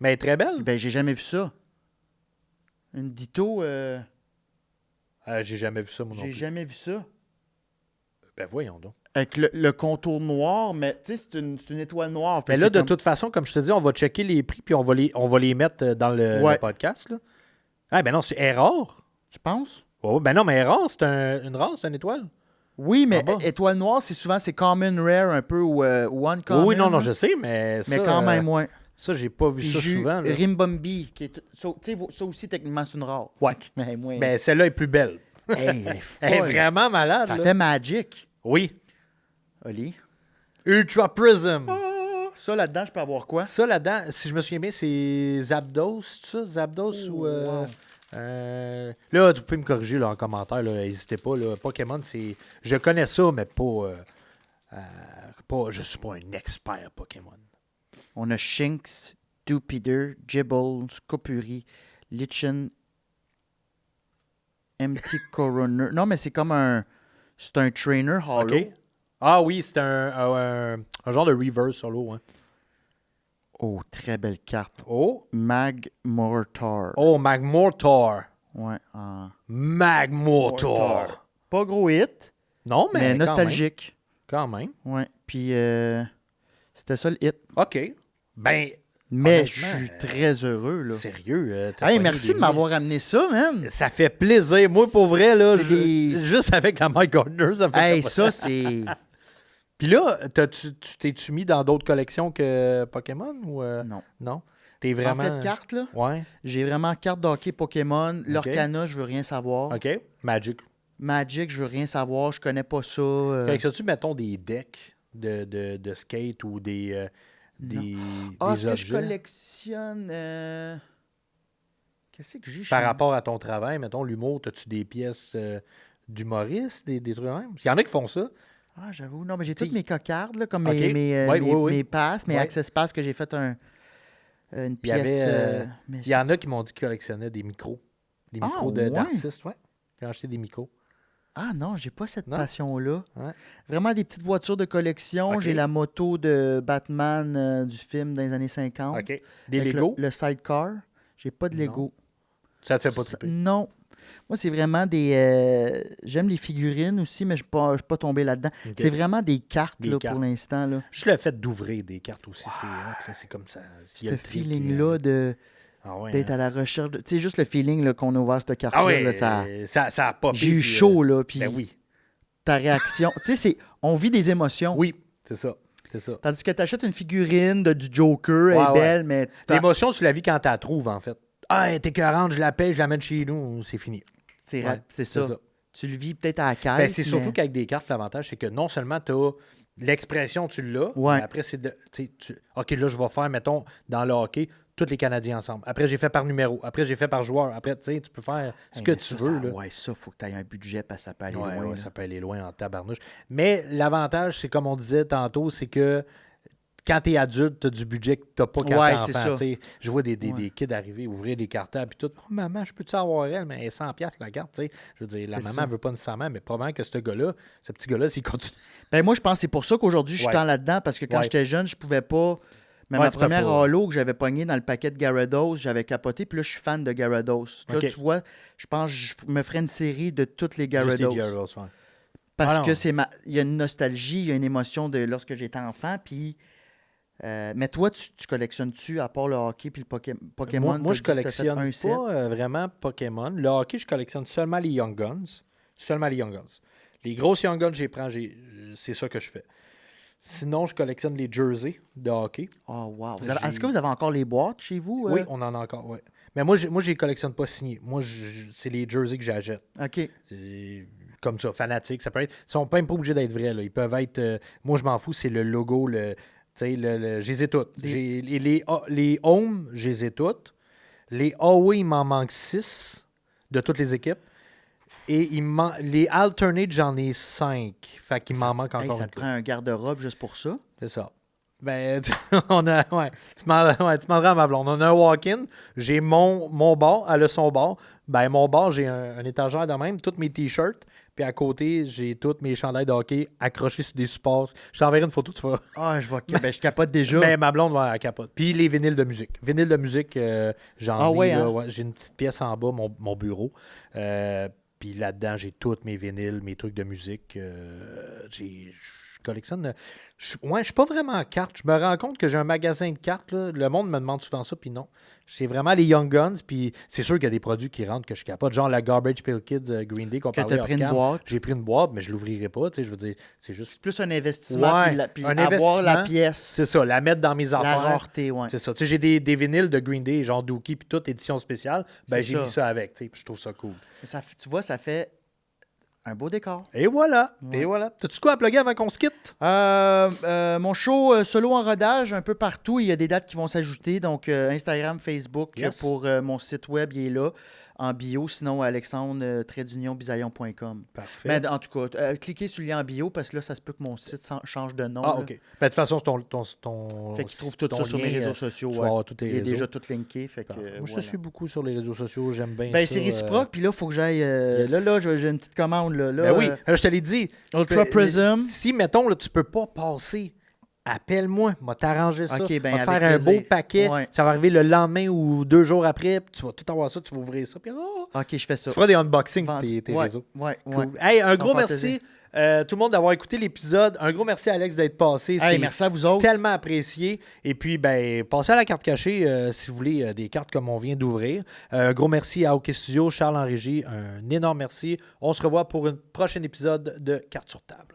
Mais elle est très belle. Ben, j'ai jamais vu ça. Une Ditto, J'ai jamais vu ça, moi non j'ai plus. jamais vu ça. Ben voyons donc. Avec le contour noir, mais tu sais, c'est une étoile noire. Fait Mais que là, c'est de comme- toute façon, comme je te dis, on va checker les prix puis on va les mettre dans le podcast. Là. Ah, ben non, elle est rare. Tu penses? Oh, ben non, mais elle est rare. C'est une race, c'est une étoile. Oui, mais En bas. étoile noire, c'est souvent c'est common rare un peu ou one Oui, common. non, là. je sais, mais ça... Mais quand même, ouais. Ça, j'ai pas vu Puis ça j'ai eu souvent. Là. Rimbombi, qui est... Ça, tu sais, ça aussi, techniquement, c'est une rare. Ouais. Mais moi, Ben, celle-là est plus belle. hey, elle est Elle est folle. vraiment malade. Ça là. fait Magic. Oui. Oli. Ultra Prism. Ça, là-dedans, je peux avoir quoi? Ça, là-dedans, si je me souviens bien, c'est Zapdos, c'est ça? Zapdos ou... wow. Là, tu peux me corriger là, en commentaire, là, n'hésitez pas. Là. Pokémon, c'est... Je connais ça, mais pas... Je suis pas un expert Pokémon. On a Shinx, Dewpider, Gibble, Scopuri, Lichen, Empty Coroner. Non, mais c'est comme un... C'est un trainer hollow. OK. Ah oui, c'est un genre de reverse solo. Hein. Oh, très belle carte. Oh, Magmortar. Magmortar. Ouais. Magmortar. Pas gros hit, Non, mais nostalgique. Quand même. Ouais. Puis, c'était ça le hit. OK. Ben, Mais je honnêtement, suis très heureux, là. sérieux. t'as Hey, pogné merci des de m'avoir amené ça, man. Ça fait plaisir. Moi, pour vrai, là, C'est des- juste avec la Mike Gardner, ça fait Hey, capoter. ça, c'est... Puis là, tu t'es-tu mis dans d'autres collections que Pokémon ou Non. non? T'es vraiment... En fait, carte, là, Ouais. j'ai vraiment carte d'hockey Pokémon. Lorcana, je veux rien savoir. OK. Magic. Magic, je veux rien savoir. Je connais pas ça. Collectionnes-tu, mettons, des decks de skate ou des Ah, des est-ce que je objets collectionne... Qu'est-ce que j'ai chez par moi? rapport à ton travail? Mettons, l'humour, as-tu des pièces d'humoristes, des trucs de même? Il y en a qui font ça. Ah, j'avoue. Non, mais j'ai T'sais- toutes mes cocardes, là, comme Ok. Ouais, oui. mes passes, mes Ouais. access passes que j'ai fait une Il y pièce... avait, mais Il y en a qui m'ont dit qu'ils collectionnaient des micros. Des Ah, micros ouais. d'artistes, ouais. J'ai acheté des micros. Ah non, j'ai pas cette Non? passion-là. Ouais. Vraiment des petites voitures de collection. Ok. J'ai la moto de Batman du film dans les années 50. OK. Des Avec Lego? Le sidecar. J'ai pas de Non. Lego. Ça te fait pas Ça- triper. Non. Moi, c'est vraiment des... J'aime les figurines aussi, mais je ne suis pas tombé là-dedans. Ok. C'est vraiment des cartes, Des là, cartes. pour l'instant. Là. Juste le fait d'ouvrir des cartes aussi, c'est hot, là. C'est comme ça. Il y a Ce le trip qui- feeling-là Ah ouais, d'être hein. à la recherche... Tu sais, juste le feeling là, qu'on a ouvert cette carte-là, Ah ouais, là, ça... ça a popé. J'ai eu puis, chaud, là, puis Ben oui. ta réaction... tu sais, on vit des émotions. Oui, c'est ça. C'est ça. Tandis que tu achètes une figurine du Joker, elle Ouais, est ouais. belle, mais... L'émotion, tu la vis quand tu la trouves, en fait. Ah, elle est écœurante, je la paye, je la mets chez nous, c'est fini. C'est Ouais, c'est ça. Tu le vis peut-être à la caisse. Ben, c'est surtout mais- qu'avec des cartes, l'avantage, c'est que non seulement tu as l'expression, tu l'as, Ouais. mais après, c'est de. OK, là, je vais faire, mettons, dans le hockey, tous les Canadiens ensemble. Après, j'ai fait par numéro. Après, j'ai fait par joueur. Après, tu sais, tu peux faire ce Hey, que mais tu ça, veux. ça- Là. Ouais, ça, faut que tu aies un budget parce que ça peut aller Ouais, loin. ouais, là. ça peut aller loin en tabarnouche. Mais l'avantage, c'est comme on disait tantôt, c'est que quand tu es adulte, tu as du budget que tu n'as pas quand Ouais, t'es c'est enfant. ça. tu sais. Je vois des Ouais. kids arriver, ouvrir des cartables et tout. Oh, maman, je peux-tu avoir elle? Mais elle est 100$ la carte. Tu sais. Je veux dire, la C'est maman ça. ne veut pas nécessairement, mais probablement que ce gars-là, ce petit gars-là, s'il continue. Ben, moi, je pense que c'est pour ça qu'aujourd'hui, je suis Ouais. tant là-dedans parce que quand Ouais. j'étais jeune, je pouvais pas. Mais Ouais, ma tu peux première pas. holo que j'avais pognée dans le paquet de Gyarados, j'avais capoté. Puis là, je suis fan de Gyarados. Là, Ok. tu vois, je pense que je me ferais une série de toutes les Juste les Gyarados. Gyarados, ouais. Parce Ah non. que il y a une nostalgie, il y a une émotion de lorsque j'étais enfant. Puis. Mais toi, tu collectionnes-tu, à part le hockey puis le Pokémon? Moi, t'as je dit que t'as fait collectionne un set. pas vraiment Pokémon. Le hockey, je collectionne seulement les Young Guns. Seulement les Young Guns. Les grosses Young Guns, c'est ça que je fais. Sinon, je collectionne les jerseys de hockey. Oh, wow. J'ai- Est-ce que vous avez encore les boîtes chez vous? Oui, on en a encore, ouais. Mais moi, je les collectionne pas signés. Moi, c'est les jerseys que j'achète. OK. C'est comme ça, fanatiques. Ça peut être. Ils sont même pas obligés d'être vrais. Là. Ils peuvent être. Moi, je m'en fous, c'est le logo. Tu sais, je les ai toutes. Les Home, je les ai toutes. Les Huawei, il m'en manque 6 de toutes les équipes. Et les alternate, j'en ai 5. Fait qu'il m'en manque encore ça une te prend un garde-robe juste pour ça? C'est ça. Ben, on a. Ouais. Tu demanderas à ma blonde. On a un walk-in. J'ai mon bar, elle a son bar. Ben, mon bar, j'ai un étagère de même, tous mes t-shirts. Puis à côté, j'ai tous mes chandails de hockey accrochés sur des supports. Je t'enverrai une photo, tu vois. Ah, je capote déjà. Ben, ma blonde va capote. Puis les vinyles de musique. Vinyles de musique, j'en ai. Là, ouais, j'ai une petite pièce en bas, mon bureau. Puis là-dedans, j'ai tous mes vinyles, mes trucs de musique. Je collectionne. Je suis pas vraiment en cartes. Je me rends compte que j'ai un magasin de cartes. Là. Le monde me demande souvent ça, puis non. C'est vraiment les Young Guns, puis c'est sûr qu'il y a des produits qui rentrent que je capote. Genre la Garbage Pail Kids Green Day qu'on parlait pris une boîte. J'ai pris une boîte, mais je l'ouvrirai pas. Je veux dire, c'est juste... C'est plus un investissement, puis un avoir la pièce. C'est ça, la mettre dans mes affaires. La rareté, ouais. C'est ça. Tu sais, j'ai des vinyles de Green Day, genre Dookie, puis toute édition spéciale. Ben, j'ai mis ça avec, puis je trouve ça cool. Tu vois, ça fait... un beau décor. Et voilà. Ouais. Et voilà. T'as-tu quoi à plugger avant qu'on se quitte? Mon show solo en rodage, un peu partout. Il y a des dates qui vont s'ajouter. Donc, Instagram, Facebook, pour mon site web, il est là, en bio. Sinon, alexandre-bisaillon.com. Parfait. Mais en tout cas, cliquez sur le lien en bio parce que là, ça se peut que mon site change de nom. Ah, OK. Ben, de toute façon, c'est ton fait qu'ils trouvent tout ça sur mes réseaux sociaux. Il est déjà tout linké. Fait que, moi, je te suis beaucoup sur les réseaux sociaux. J'aime bien ça. C'est réciproque. Puis là, il faut que j'aille... Là, j'ai une petite commande. Ben oui, je te l'ai dit. Ultra Prism. Si, mettons, là, tu peux pas passer... Appelle-moi, m'a t'arranger ça. Okay, ben, va te faire un beau paquet. Ouais. Ça va arriver le lendemain ou 2 jours après. Tu vas tout avoir ça, tu vas ouvrir ça. Puis, OK, je fais ça. Tu feras des unboxings pour tes réseaux. Ouais. Hey, un gros merci tout le monde d'avoir écouté l'épisode. Un gros merci, Alex, d'être passé. Hey, merci à vous autres. Tellement apprécié. Et puis, ben, passez à la carte cachée si vous voulez des cartes comme on vient d'ouvrir. Un gros merci à OK Studio, Charles en régie. Un énorme merci. On se revoit pour un prochain épisode de Cartes sur table.